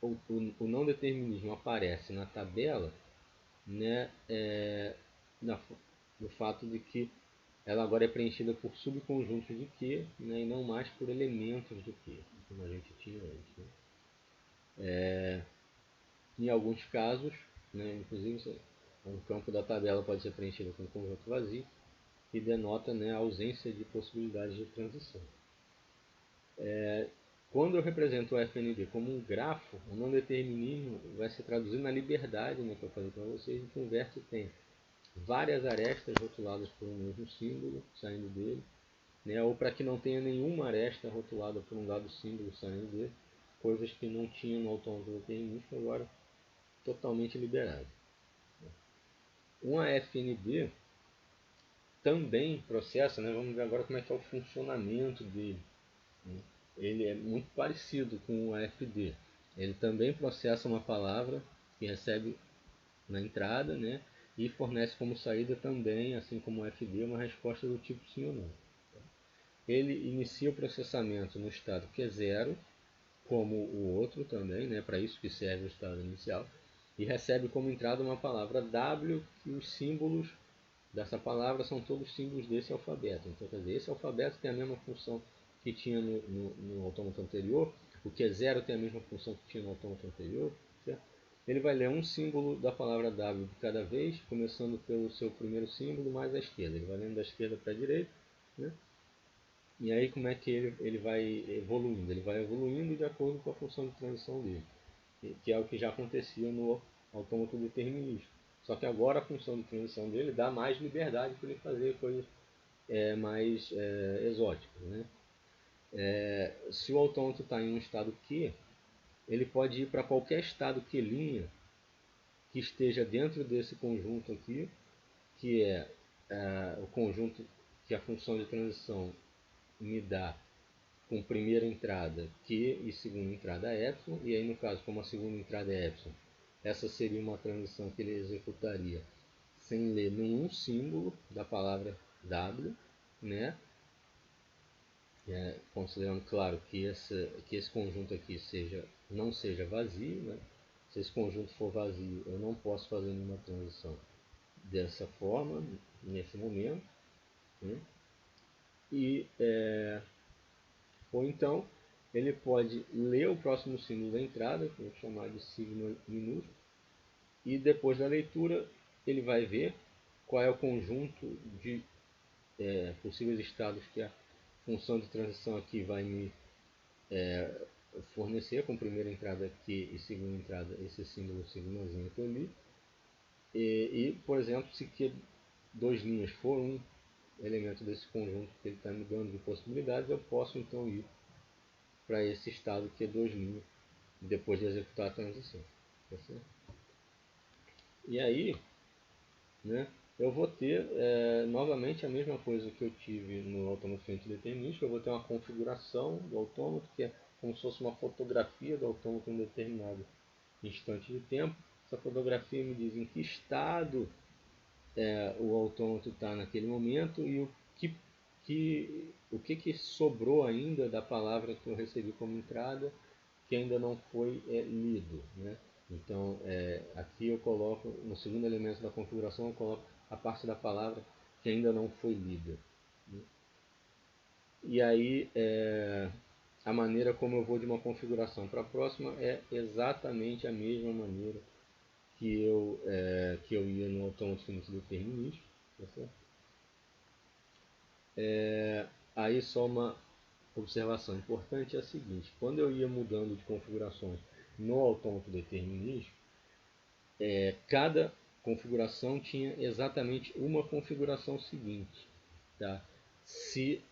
o não determinismo aparece na tabela, né, no fato de que ela agora é preenchida por subconjuntos de Q, né, e não mais por elementos de Q, como a gente tinha antes. Né? Em alguns casos, né, inclusive um campo da tabela pode ser preenchido com um conjunto vazio, que denota, né, a ausência de possibilidades de transição. Quando eu represento o FND como um grafo, o não determinismo vai se traduzir na liberdade, né, que eu falei para vocês, de que um vértice tem várias arestas rotuladas por um mesmo símbolo saindo dele, né, ou para que não tenha nenhuma aresta rotulada por um dado símbolo saindo dele, coisas que não tinham no autômato determinístico, agora totalmente liberado. Um AFND também processa, né, vamos ver agora como é que é o funcionamento dele. Né? Ele é muito parecido com o AFD. Ele também processa uma palavra que recebe na entrada, né, e fornece como saída também, assim como o FD, uma resposta do tipo sim ou não. Ele inicia o processamento no estado Q0, como o outro também, né, para isso que serve o estado inicial, e recebe como entrada uma palavra W, e os símbolos dessa palavra são todos símbolos desse alfabeto. Então, quer dizer, esse alfabeto tem a mesma função que tinha no autômato anterior, o Q0 tem a mesma função que tinha no autômato anterior, certo? Ele vai ler um símbolo da palavra W de cada vez, começando pelo seu primeiro símbolo mais à esquerda. Ele vai lendo da esquerda para a direita, né? E aí como é que ele vai evoluindo? Ele vai evoluindo de acordo com a função de transição dele, que é o que já acontecia no autômato determinístico. Só que agora a função de transição dele dá mais liberdade para ele fazer coisas mais exóticas. Né? Se o autômato está em um estado Q, ele pode ir para qualquer estado Q' que esteja dentro desse conjunto aqui, que é o conjunto que a função de transição me dá com primeira entrada Q e segunda entrada epsilon, e aí no caso, como a segunda entrada é epsilon, essa seria uma transição que ele executaria sem ler nenhum símbolo da palavra W, né? Considerando, claro, que esse conjunto aqui não seja vazio, né? Se esse conjunto for vazio, eu não posso fazer nenhuma transição dessa forma, nesse momento. Né? Ou então, ele pode ler o próximo símbolo da entrada, que eu vou chamar de sigma minúsculo, e depois da leitura ele vai ver qual é o conjunto de possíveis estados que a função de transição aqui vai me fornecer, com primeira entrada aqui e segunda entrada esse símbolo sigmazinho que eu li. Por exemplo, se Q2' for um elemento desse conjunto que ele está me dando de possibilidades, eu posso então ir para esse estado Q2' depois de executar a transição. Tá certo? E aí, né, eu vou ter novamente a mesma coisa que eu tive no autômato finito determinístico. Eu vou ter uma configuração do autômato que é como se fosse uma fotografia do autômato em um determinado instante de tempo. Essa fotografia me diz em que estado o autômato está naquele momento e o que sobrou ainda da palavra que eu recebi como entrada que ainda não foi lido. Né? Então, aqui eu coloco, no segundo elemento da configuração, eu coloco a parte da palavra que ainda não foi lida. Né? E aí, a maneira como eu vou de uma configuração para a próxima é exatamente a mesma maneira que eu ia no autômato finito determinístico. Tá certo? Aí só uma observação importante é a seguinte: quando eu ia mudando de configurações no autômato determinístico, cada configuração tinha exatamente uma configuração seguinte, tá? Se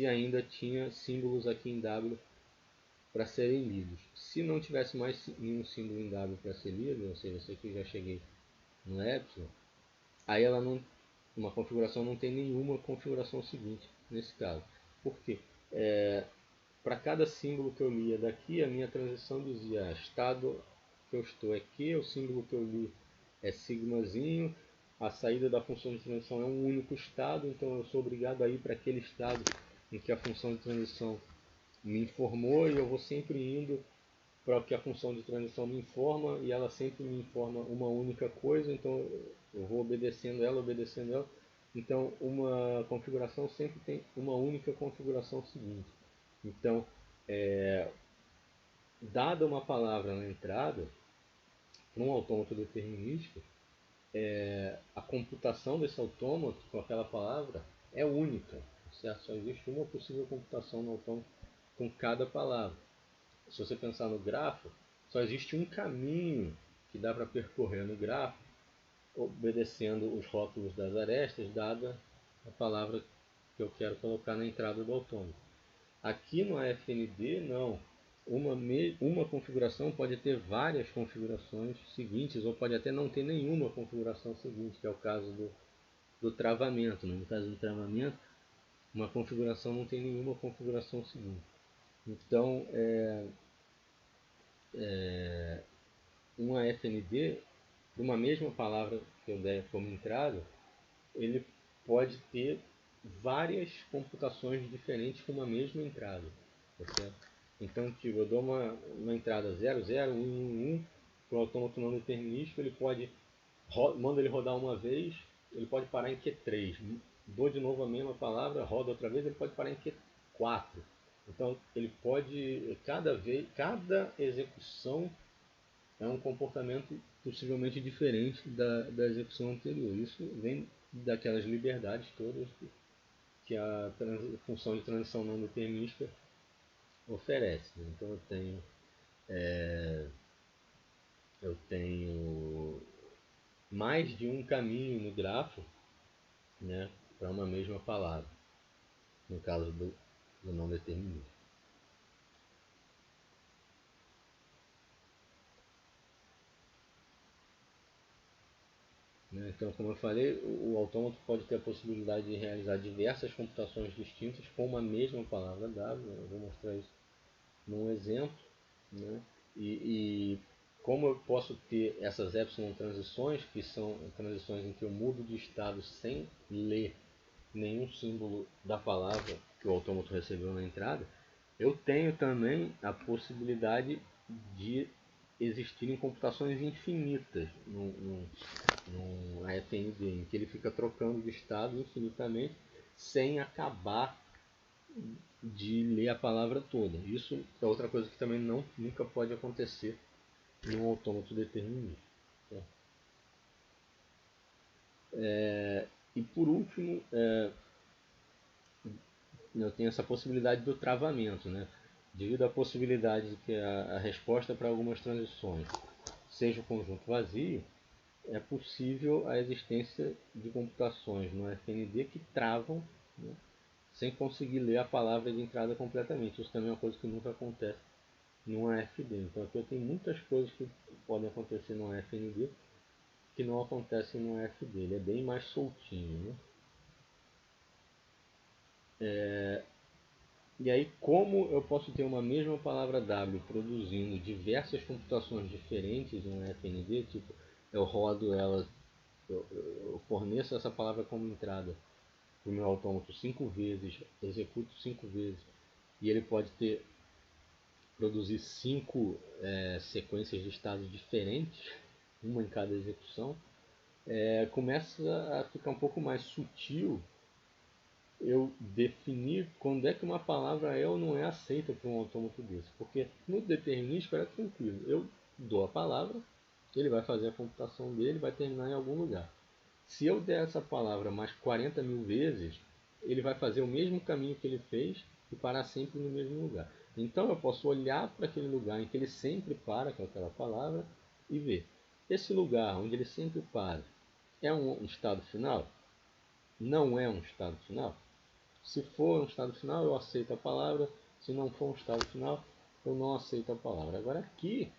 ainda tinha símbolos aqui em W para serem lidos. Se não tivesse mais nenhum símbolo em W para ser lido, ou seja, se aqui eu já cheguei no epsilon, aí ela não, uma configuração não tem nenhuma configuração seguinte nesse caso. Por quê? Para cada símbolo que eu lia daqui, a minha transição dizia estado que eu estou é Q, o símbolo que eu li é sigmazinho, a saída da função de transição é um único estado, então eu sou obrigado a ir para aquele estado em que a função de transição me informou, e eu vou sempre indo para o que a função de transição me informa, e ela sempre me informa uma única coisa, então eu vou obedecendo ela, obedecendo ela. Então uma configuração sempre tem uma única configuração seguinte. Então, dada uma palavra na entrada, para um autômato determinístico, a computação desse autômato com aquela palavra é única, certo? Só existe uma possível computação no autômato com cada palavra. Se você pensar no grafo, só existe um caminho que dá para percorrer no grafo, obedecendo os rótulos das arestas, dada a palavra que eu quero colocar na entrada do autômato. Aqui no AFND, não. Uma configuração pode ter várias configurações seguintes, ou pode até não ter nenhuma configuração seguinte, que é o caso do travamento. No caso do travamento, uma configuração não tem nenhuma configuração seguinte. Então, um AFND, uma mesma palavra que eu der como entrada, ele pode ter várias computações diferentes com uma mesma entrada. Tá certo? Então, tipo, eu dou uma entrada 00, 111 para o autômato não determinístico, ele pode, manda ele rodar uma vez, ele pode parar em Q3. Dou de novo a mesma palavra, roda outra vez, ele pode parar em Q4. Então, ele pode, cada execução é um comportamento possivelmente diferente da execução anterior. Isso vem daquelas liberdades todas que a função de transição não determinística oferece. Então eu tenho mais de um caminho no grafo, né, para uma mesma palavra, no caso do não determinístico. Então, como eu falei, o autômato pode ter a possibilidade de realizar diversas computações distintas com uma mesma palavra W. Eu vou mostrar isso num exemplo. Né? E como eu posso ter essas epsilon transições, que são transições em que eu mudo de estado sem ler nenhum símbolo da palavra que o autômato recebeu na entrada, eu tenho também a possibilidade de existirem computações infinitas no AFND, em que ele fica trocando de estado infinitamente sem acabar de ler a palavra toda. Isso é outra coisa que também nunca pode acontecer em um autômato determinista. E por último, eu tenho essa possibilidade do travamento, né? Devido à possibilidade de que a resposta para algumas transições seja o conjunto vazio, é possível a existência de computações no FND que travam, né, sem conseguir ler a palavra de entrada completamente. Isso também é uma coisa que nunca acontece no AFD. Então aqui eu tenho muitas coisas que podem acontecer no AFND que não acontecem no AFD. Ele é bem mais soltinho. Né? E aí, como eu posso ter uma mesma palavra W produzindo diversas computações diferentes em um FND, tipo, eu rodo ela, eu forneço essa palavra como entrada para o meu autômato 5 vezes, executo 5 vezes, e ele pode produzir 5 sequências de estados diferentes, uma em cada execução, começa a ficar um pouco mais sutil eu definir quando é que uma palavra é ou não é aceita para um autômato desse. Porque no determinístico era tranquilo. Eu dou a palavra, ele vai fazer a computação dele, vai terminar em algum lugar. Se eu der essa palavra mais 40 mil vezes, ele vai fazer o mesmo caminho que ele fez e parar sempre no mesmo lugar. Então eu posso olhar para aquele lugar em que ele sempre para com aquela palavra e ver. Esse lugar onde ele sempre para é um estado final? Não é um estado final? Se for um estado final, eu aceito a palavra. Se não for um estado final, eu não aceito a palavra. Agora aqui,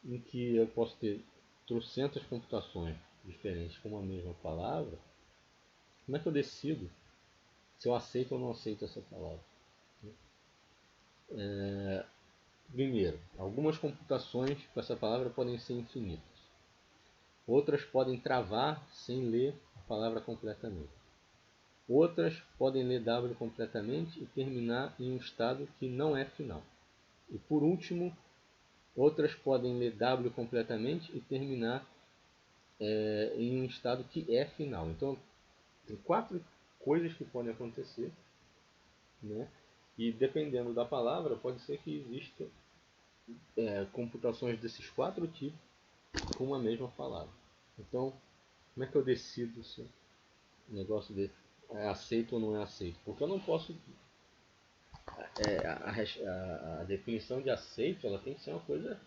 em que eu posso ter trocentas computações diferentes com uma mesma palavra, como é que eu decido se eu aceito ou não aceito essa palavra? Primeiro, algumas computações com essa palavra podem ser infinitas. Outras podem travar sem ler a palavra completamente. Outras podem ler W completamente e terminar em um estado que não é final. E por último, outras podem ler W completamente e terminar em um estado que é final. Então, tem 4 coisas que podem acontecer, né? E dependendo da palavra, pode ser que exista computações desses 4 tipos com uma mesma palavra. Então, como é que eu decido se o negócio é aceito ou não é aceito? Porque eu não posso. A definição de aceito ela tem que ser uma coisa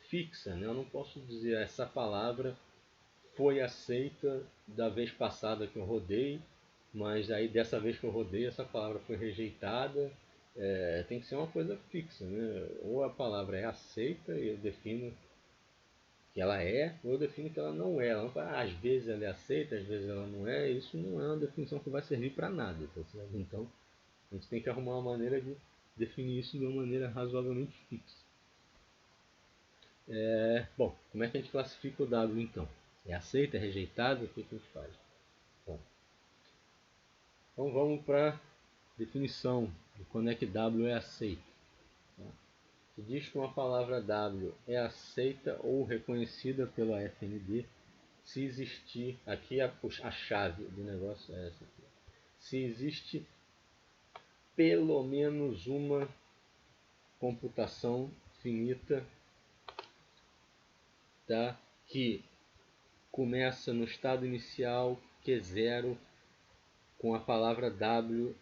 fixa, né? Eu não posso dizer essa palavra foi aceita da vez passada que eu rodei, mas aí dessa vez que eu rodei essa palavra foi rejeitada. Tem que ser uma coisa fixa, né? Ou a palavra é aceita e eu defino que ela é, ou eu defino que ela não é. Ela não fala, às vezes ela é aceita, às vezes ela não é. Isso não é uma definição que vai servir para nada, tá certo? Então a gente tem que arrumar uma maneira de definir isso de uma maneira razoavelmente fixa. Bom, como é que a gente classifica o W então? É aceita, é rejeitado? O que a gente faz? Bom, então vamos para a definição de quando é que W é aceito. Se diz que uma palavra W é aceita ou reconhecida pela FND se existir, aqui a chave do negócio é essa aqui, se existe pelo menos uma computação finita, tá? Que começa no estado inicial Q0 com a palavra W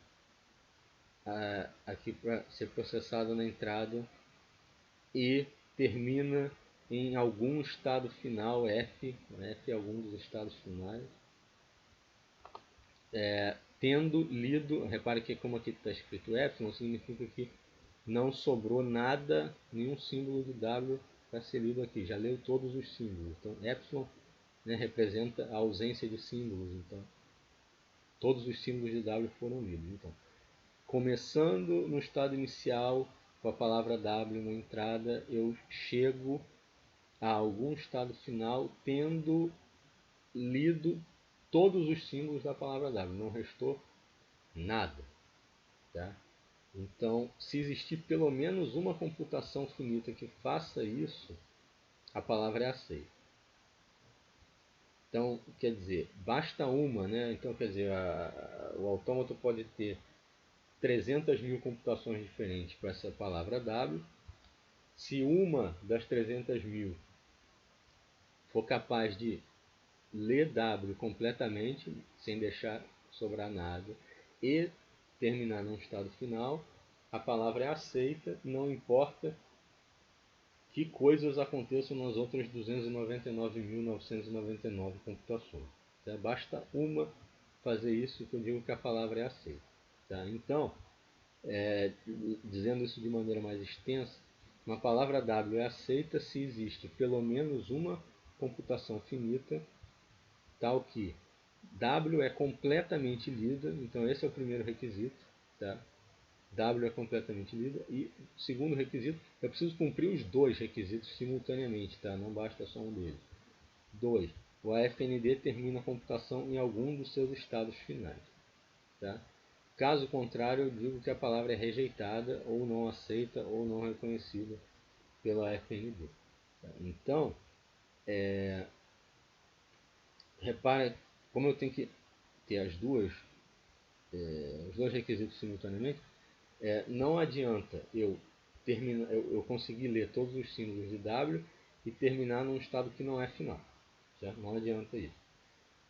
aqui para ser processada na entrada e termina em algum estado final F é algum dos estados finais, tendo lido, repare que como aqui está escrito Epsilon, significa que não sobrou nada, nenhum símbolo de W para ser lido aqui, já leu todos os símbolos. Então Epsilon, né, representa a ausência de símbolos, então todos os símbolos de W foram lidos. Então, começando no estado inicial com a palavra W na entrada, eu chego a algum estado final tendo lido todos os símbolos da palavra W, não restou nada, tá? Então, se existir pelo menos uma computação finita que faça isso, a palavra é aceita. Então, quer dizer, basta uma, né? Então, quer dizer, o autômato pode ter 300 mil computações diferentes para essa palavra W. Se uma das 300 mil for capaz de ler W completamente, sem deixar sobrar nada, e terminar num estado final, a palavra é aceita, não importa que coisas aconteçam nas outras 299.999 computações. Tá? Basta uma fazer isso que eu digo que a palavra é aceita. Tá? Então, dizendo isso de maneira mais extensa, uma palavra W é aceita se existe pelo menos uma computação finita, tal que W é completamente lida, então esse é o primeiro requisito, tá? W é completamente lida. E segundo requisito, eu preciso cumprir os dois requisitos simultaneamente, tá? Não basta só um deles. 2. O AFND termina a computação em algum dos seus estados finais, tá? Caso contrário, eu digo que a palavra é rejeitada, ou não aceita, ou não reconhecida pela AFND. Tá? Então, repara como eu tenho que ter os dois requisitos simultaneamente. Não adianta eu conseguir ler todos os símbolos de W e terminar num estado que não é final. Certo? Não adianta isso.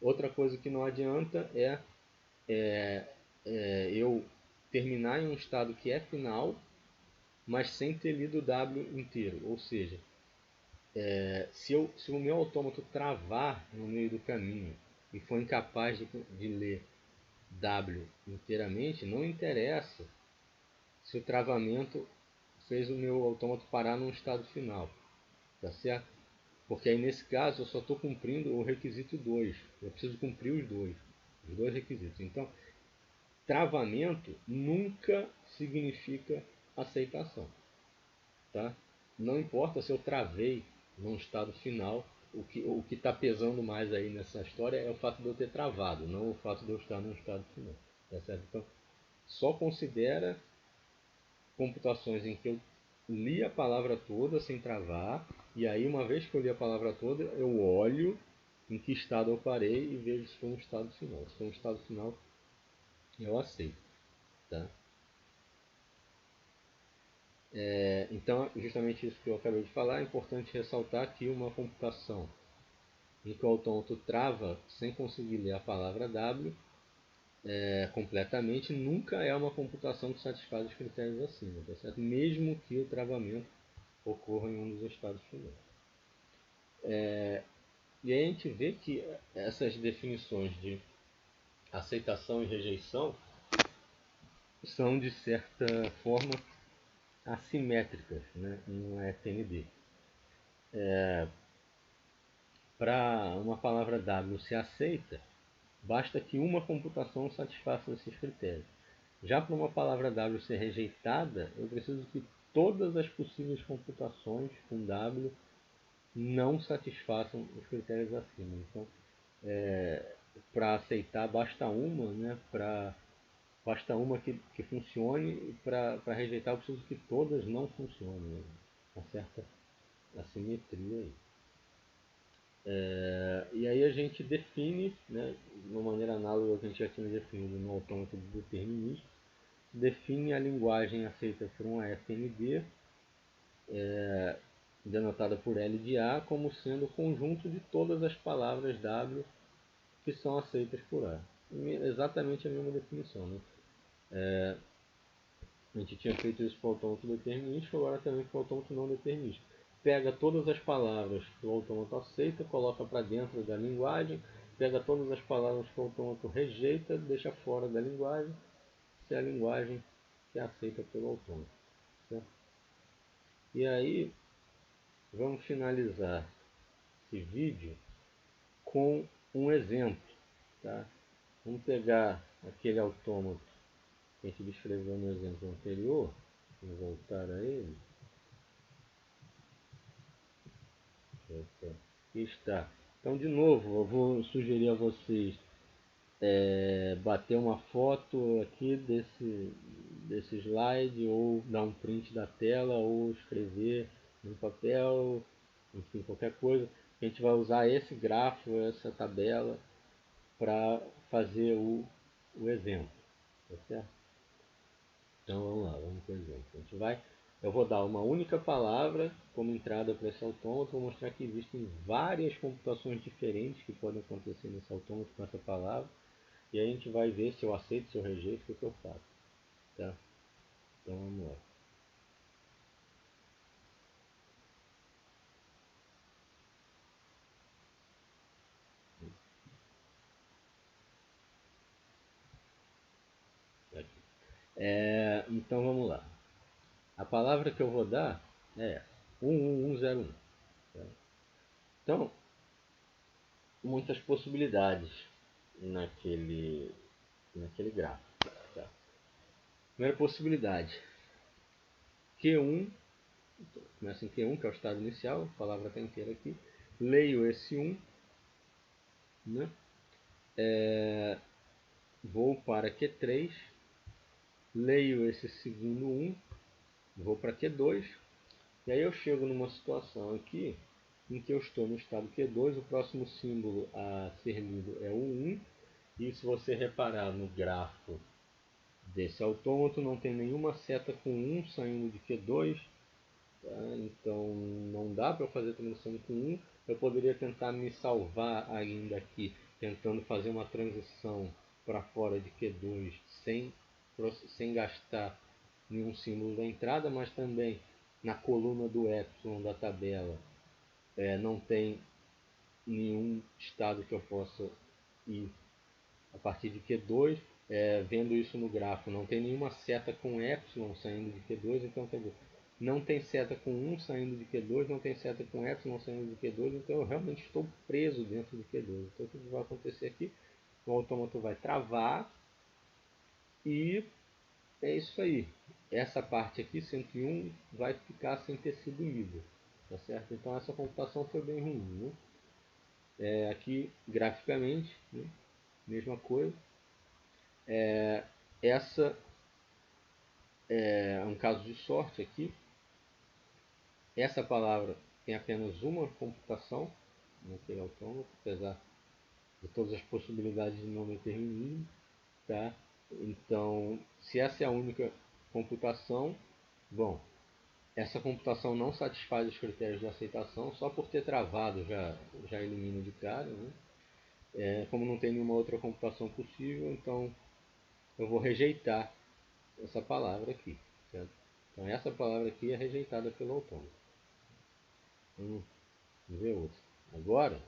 Outra coisa que não adianta eu terminar em um estado que é final, mas sem ter lido o W inteiro. Ou seja, se o meu autômato travar no meio do caminho e for incapaz de ler W inteiramente, não interessa se o travamento fez o meu autômato parar num estado final, tá certo? Porque aí nesse caso eu só estou cumprindo o requisito 2. Eu preciso cumprir os dois requisitos. Então, travamento nunca significa aceitação, tá? Não importa se eu travei num estado final, o que está pesando mais aí nessa história é o fato de eu ter travado, não o fato de eu estar num estado final, tá certo? Então, só considera computações em que eu li a palavra toda sem travar, e aí uma vez que eu li a palavra toda, eu olho em que estado eu parei e vejo se foi um estado final. Se foi um estado final, eu aceito, tá? Então, justamente isso que eu acabei de falar, é importante ressaltar que uma computação em que o autômato trava sem conseguir ler a palavra W completamente nunca é uma computação que satisfaz os critérios acima, tá certo? Mesmo que o travamento ocorra em um dos estados finais. E aí a gente vê que essas definições de aceitação e rejeição são, de certa forma, assimétricas, né, em um FND. Para uma palavra W ser aceita, basta que uma computação satisfaça esses critérios. Já para uma palavra W ser rejeitada, eu preciso que todas as possíveis computações com W não satisfaçam os critérios acima. Então, para aceitar, basta uma, né? Basta uma que funcione, e para rejeitar, eu preciso que todas não funcionem. Uma certa assimetria aí. E aí a gente define, né, de uma maneira análoga ao que a gente já tinha definido no autômato de determinismo, define a linguagem aceita por uma FND, denotada por L de A, como sendo o conjunto de todas as palavras W que são aceitas por A. Exatamente a mesma definição, né? A gente tinha feito isso para o autômato determinístico, agora também para o autômato não determinístico. Pega todas as palavras que o autômato aceita, coloca para dentro da linguagem, pega todas as palavras que o autômato rejeita, deixa fora da linguagem, se é a linguagem que é aceita pelo autômato. Certo? E aí, vamos finalizar esse vídeo com um exemplo. Tá? Vamos pegar aquele autômato que a gente descreveu no exemplo anterior, vamos voltar a ele. Aqui está. Então, de novo, eu vou sugerir a vocês bater uma foto aqui desse slide, ou dar um print da tela, ou escrever no papel, enfim, qualquer coisa. A gente vai usar esse gráfico, essa tabela, para fazer o exemplo. Tá certo? Então vamos lá, vamos para o exemplo. Eu vou dar uma única palavra como entrada para esse autômato, vou mostrar que existem várias computações diferentes que podem acontecer nesse autômato com essa palavra, e aí a gente vai ver se eu aceito, se eu rejeito, o que eu faço. Tá? Então vamos lá. Então vamos lá. A palavra que eu vou dar é 11101. Tá? Então, muitas possibilidades naquele gráfico. Tá? Primeira possibilidade, Q1, começa em Q1, que é o estado inicial, a palavra está inteira aqui. Leio esse 1, né? Vou para Q3, leio esse segundo 1, vou para Q2, e aí eu chego numa situação aqui em que eu estou no estado Q2, o próximo símbolo a ser lido é o 1, e se você reparar no grafo desse autômato, não tem nenhuma seta com 1 saindo de Q2, tá? Então não dá para fazer a transição com 1. Eu poderia tentar me salvar ainda aqui, tentando fazer uma transição para fora de Q2 sem gastar nenhum símbolo da entrada, mas também na coluna do epsilon da tabela não tem nenhum estado que eu possa ir a partir de Q2. Vendo isso no gráfico, não tem nenhuma seta com epsilon saindo de Q2, então quer dizer, não tem seta com 1 saindo de Q2, não tem seta com epsilon saindo de Q2, então eu realmente estou preso dentro de Q2. Então o que vai acontecer aqui? O autômato vai travar e é isso aí. Essa parte aqui, 101, vai ficar sem ter sido lida. Tá certo? Então essa computação foi bem ruim. Né? Aqui, graficamente, né? Mesma coisa. Essa é um caso de sorte aqui. Essa palavra tem apenas uma computação naquele autômato, apesar de todas as possibilidades de não determinismo. Tá? Então, se essa é a única computação, bom, essa computação não satisfaz os critérios de aceitação, só por ter travado já elimina de cara. Né? Como não tem nenhuma outra computação possível, então eu vou rejeitar essa palavra aqui. Certo? Então essa palavra aqui é rejeitada pelo autômato. Vamos ver outra. Agora,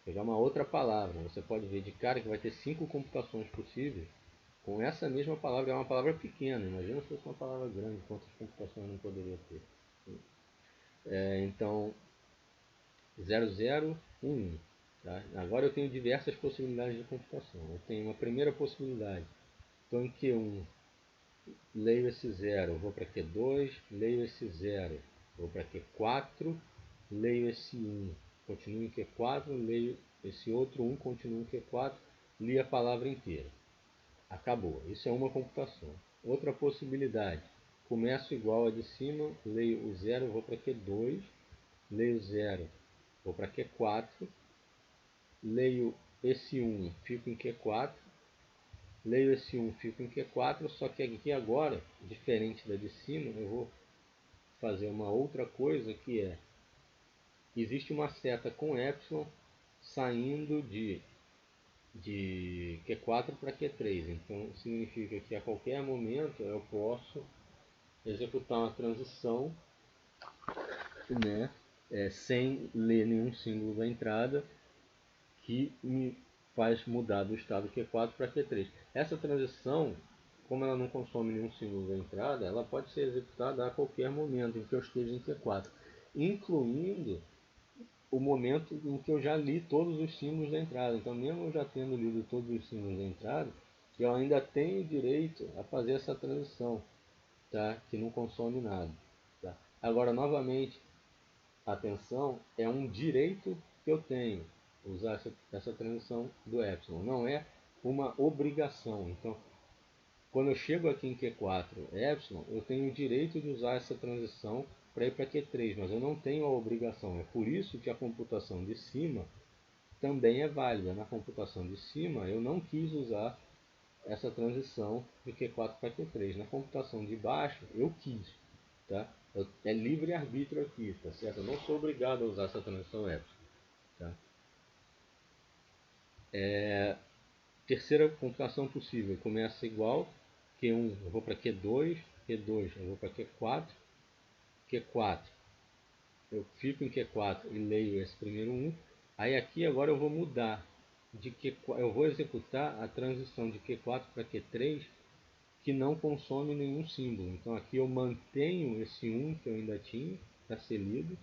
pegar uma outra palavra. Você pode ver de cara que vai ter 5 computações possíveis com essa mesma palavra. É uma palavra pequena. Imagina se fosse uma palavra grande, quantas computações não poderia ter. Então, 0011. Tá? Agora eu tenho diversas possibilidades de computação. Eu tenho uma primeira possibilidade. Estou em Q1, leio esse 0, vou para Q2, leio esse 0, vou para Q4, leio esse 1, continuo em Q4, leio esse outro 1, continuo em Q4, li a palavra inteira. Acabou. Isso é uma computação. Outra possibilidade. Começo igual a de cima, leio o 0, vou para Q2, leio o 0, vou para Q4, leio esse 1, fico em Q4, leio esse 1, fico em Q4, só que aqui agora, diferente da de cima, eu vou fazer uma outra coisa que é, existe uma seta com epsilon saindo de Q4 para Q3, então significa que a qualquer momento eu posso executar uma transição, né, sem ler nenhum símbolo da entrada, que me faz mudar do estado Q4 para Q3. Essa transição, como ela não consome nenhum símbolo da entrada, ela pode ser executada a qualquer momento em que eu esteja em Q4, incluindo o momento em que eu já li todos os símbolos da entrada. Então, mesmo eu já tendo lido todos os símbolos da entrada, eu ainda tenho direito a fazer essa transição, tá? Que não consome nada. Tá? Agora, novamente, atenção, é um direito que eu tenho usar essa transição do epsilon, não é uma obrigação. Então, quando eu chego aqui em Q4 epsilon, eu tenho o direito de usar essa transição para ir para Q3, mas eu não tenho a obrigação. É por isso que a computação de cima também é válida. Na computação de cima, eu não quis usar essa transição de Q4 para Q3. Na computação de baixo, eu quis. Tá? É livre-arbítrio aqui, tá certo? Eu não sou obrigado a usar essa transição epsilon. Tá? Terceira computação possível, começa igual, Q1 eu vou para Q2, Q2 eu vou para Q4, Q4 eu fico em Q4 e leio esse primeiro 1, aí aqui agora eu vou mudar, eu vou executar a transição de Q4 para Q3 que não consome nenhum símbolo, então aqui eu mantenho esse 1 que eu ainda tinha para ser lido,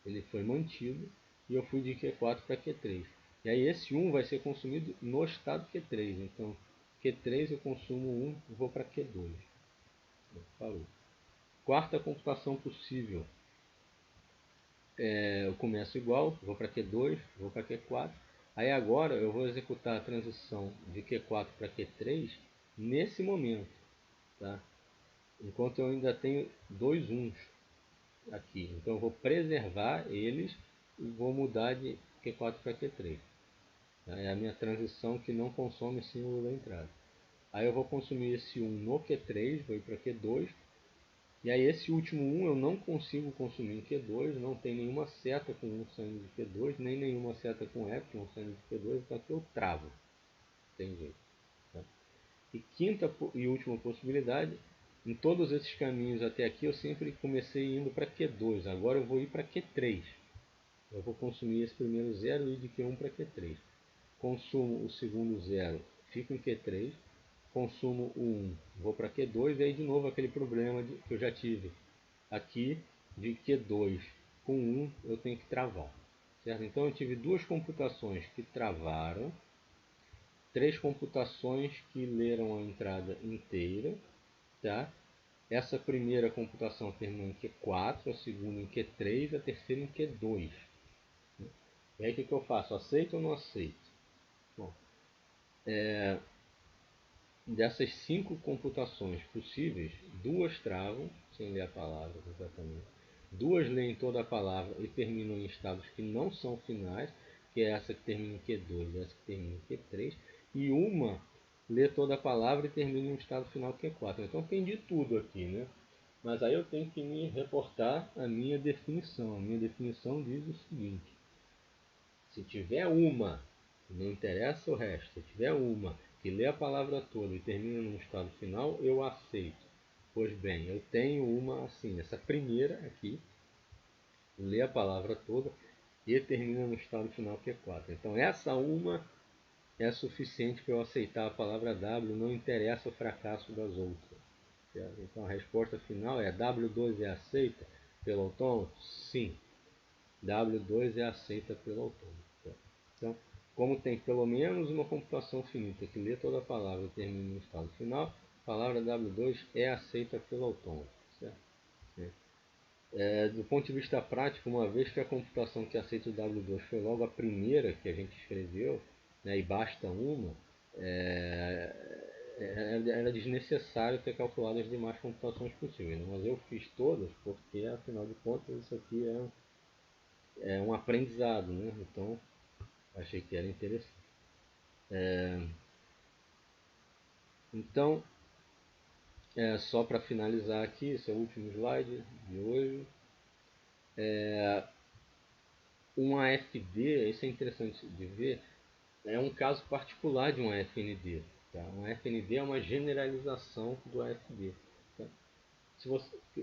ele foi mantido, e eu fui de Q4 para Q3. E aí esse 1 vai ser consumido no estado Q3. Então, Q3 eu consumo 1 e vou para Q2. Falou. Quarta computação possível. Eu começo igual, vou para Q2, vou para Q4. Aí agora eu vou executar a transição de Q4 para Q3 nesse momento. Tá? Enquanto eu ainda tenho dois 1s aqui. Então eu vou preservar eles e vou mudar de Q4 para Q3. É a minha transição que não consome símbolo da entrada. Aí eu vou consumir esse 1 no Q3, vou ir para Q2. E aí esse último 1 eu não consigo consumir em Q2, não tem nenhuma seta com 1 saindo de Q2, nem nenhuma seta com epsilon saindo de Q2, então aqui eu travo. Tem jeito. Tá? E quinta e última possibilidade, em todos esses caminhos até aqui eu sempre comecei indo para Q2, agora eu vou ir para Q3. Eu vou consumir esse primeiro 0 e ir de Q1 para Q3. Consumo o segundo 0, fico em Q3. Consumo o 1, vou para Q2 e aí de novo aquele problema que eu já tive aqui de Q2 com 1 eu tenho que travar, certo? Então eu tive duas computações que travaram, três computações que leram a entrada inteira, tá? Essa primeira computação terminou em Q4, a segunda em Q3, a terceira em Q2. E aí o que eu faço? Aceito ou não aceito? Bom, dessas 5 computações possíveis, 2 travam, sem ler a palavra exatamente. 2 leem toda a palavra e terminam em estados que não são finais, que é essa que termina em Q2 e essa que termina em Q3. E uma lê toda a palavra e termina em um estado final Q4. Então tem de tudo aqui, né? Mas aí eu tenho que me reportar a minha definição. A minha definição diz o seguinte: se tiver uma, não interessa o resto, se tiver uma que lê a palavra toda e termina num estado final, eu aceito. Pois bem, eu tenho uma assim, essa primeira aqui, lê a palavra toda e termina no estado final que é 4. Então essa uma é suficiente para eu aceitar a palavra W, não interessa o fracasso das outras. Certo? Então a resposta final é: W2 é aceita pelo autômato? Sim. W2 é aceita pelo autômato. Então, como tem pelo menos uma computação finita que lê toda a palavra e termina no estado final, a palavra W2 é aceita pelo autômato. Certo? Do ponto de vista prático, uma vez que a computação que aceita o W2 foi logo a primeira que a gente escreveu, né, e basta uma, era desnecessário ter calculado as demais computações possíveis. Né? Mas eu fiz todas porque, afinal de contas, isso aqui é um aprendizado. Né? Então, achei que era interessante. Então, só para finalizar aqui, esse é o último slide de hoje. Um AFD, isso é interessante de ver, é um caso particular de um AFND. Tá? Um AFND é uma generalização do AFD. Tá?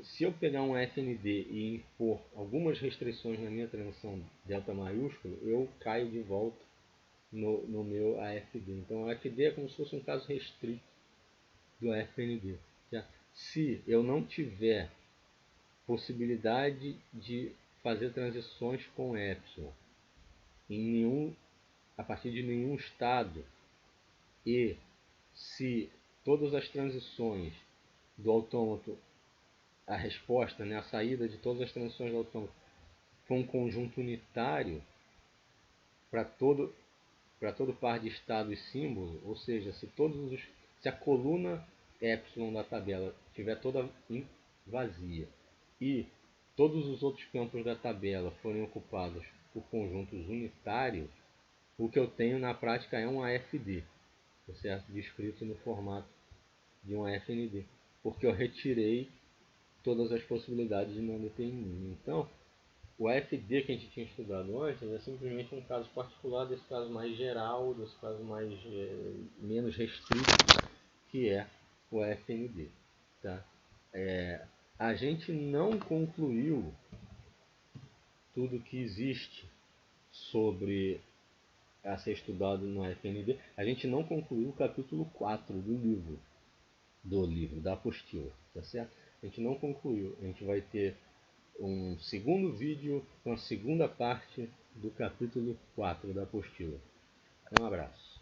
Se eu pegar um AFND e impor algumas restrições na minha transição delta maiúsculo, eu caio de volta no meu AFD. Então, o AFD é como se fosse um caso restrito do AFND. Tá? Se eu não tiver possibilidade de fazer transições com epsilon a partir de nenhum estado, e se todas as transições do autômato, a resposta, né, a saída de todas as transições do autômato for um conjunto unitário para todo par de estado e símbolo, ou seja, se a coluna epsilon da tabela estiver toda vazia e todos os outros campos da tabela forem ocupados por conjuntos unitários, o que eu tenho na prática é um AFD, certo? Descrito no formato de um AFND, porque eu retirei todas as possibilidades de não determinismo. Então, o AFD que a gente tinha estudado antes é simplesmente um caso particular desse caso mais geral, desse caso menos restrito, que é o AFND. Tá? A gente não concluiu tudo que existe sobre a ser estudado no AFND. A gente não concluiu o capítulo 4 do livro, da apostila, tá certo? A gente não concluiu. A gente vai ter um segundo vídeo com a segunda parte do capítulo 4 da apostila. Um abraço.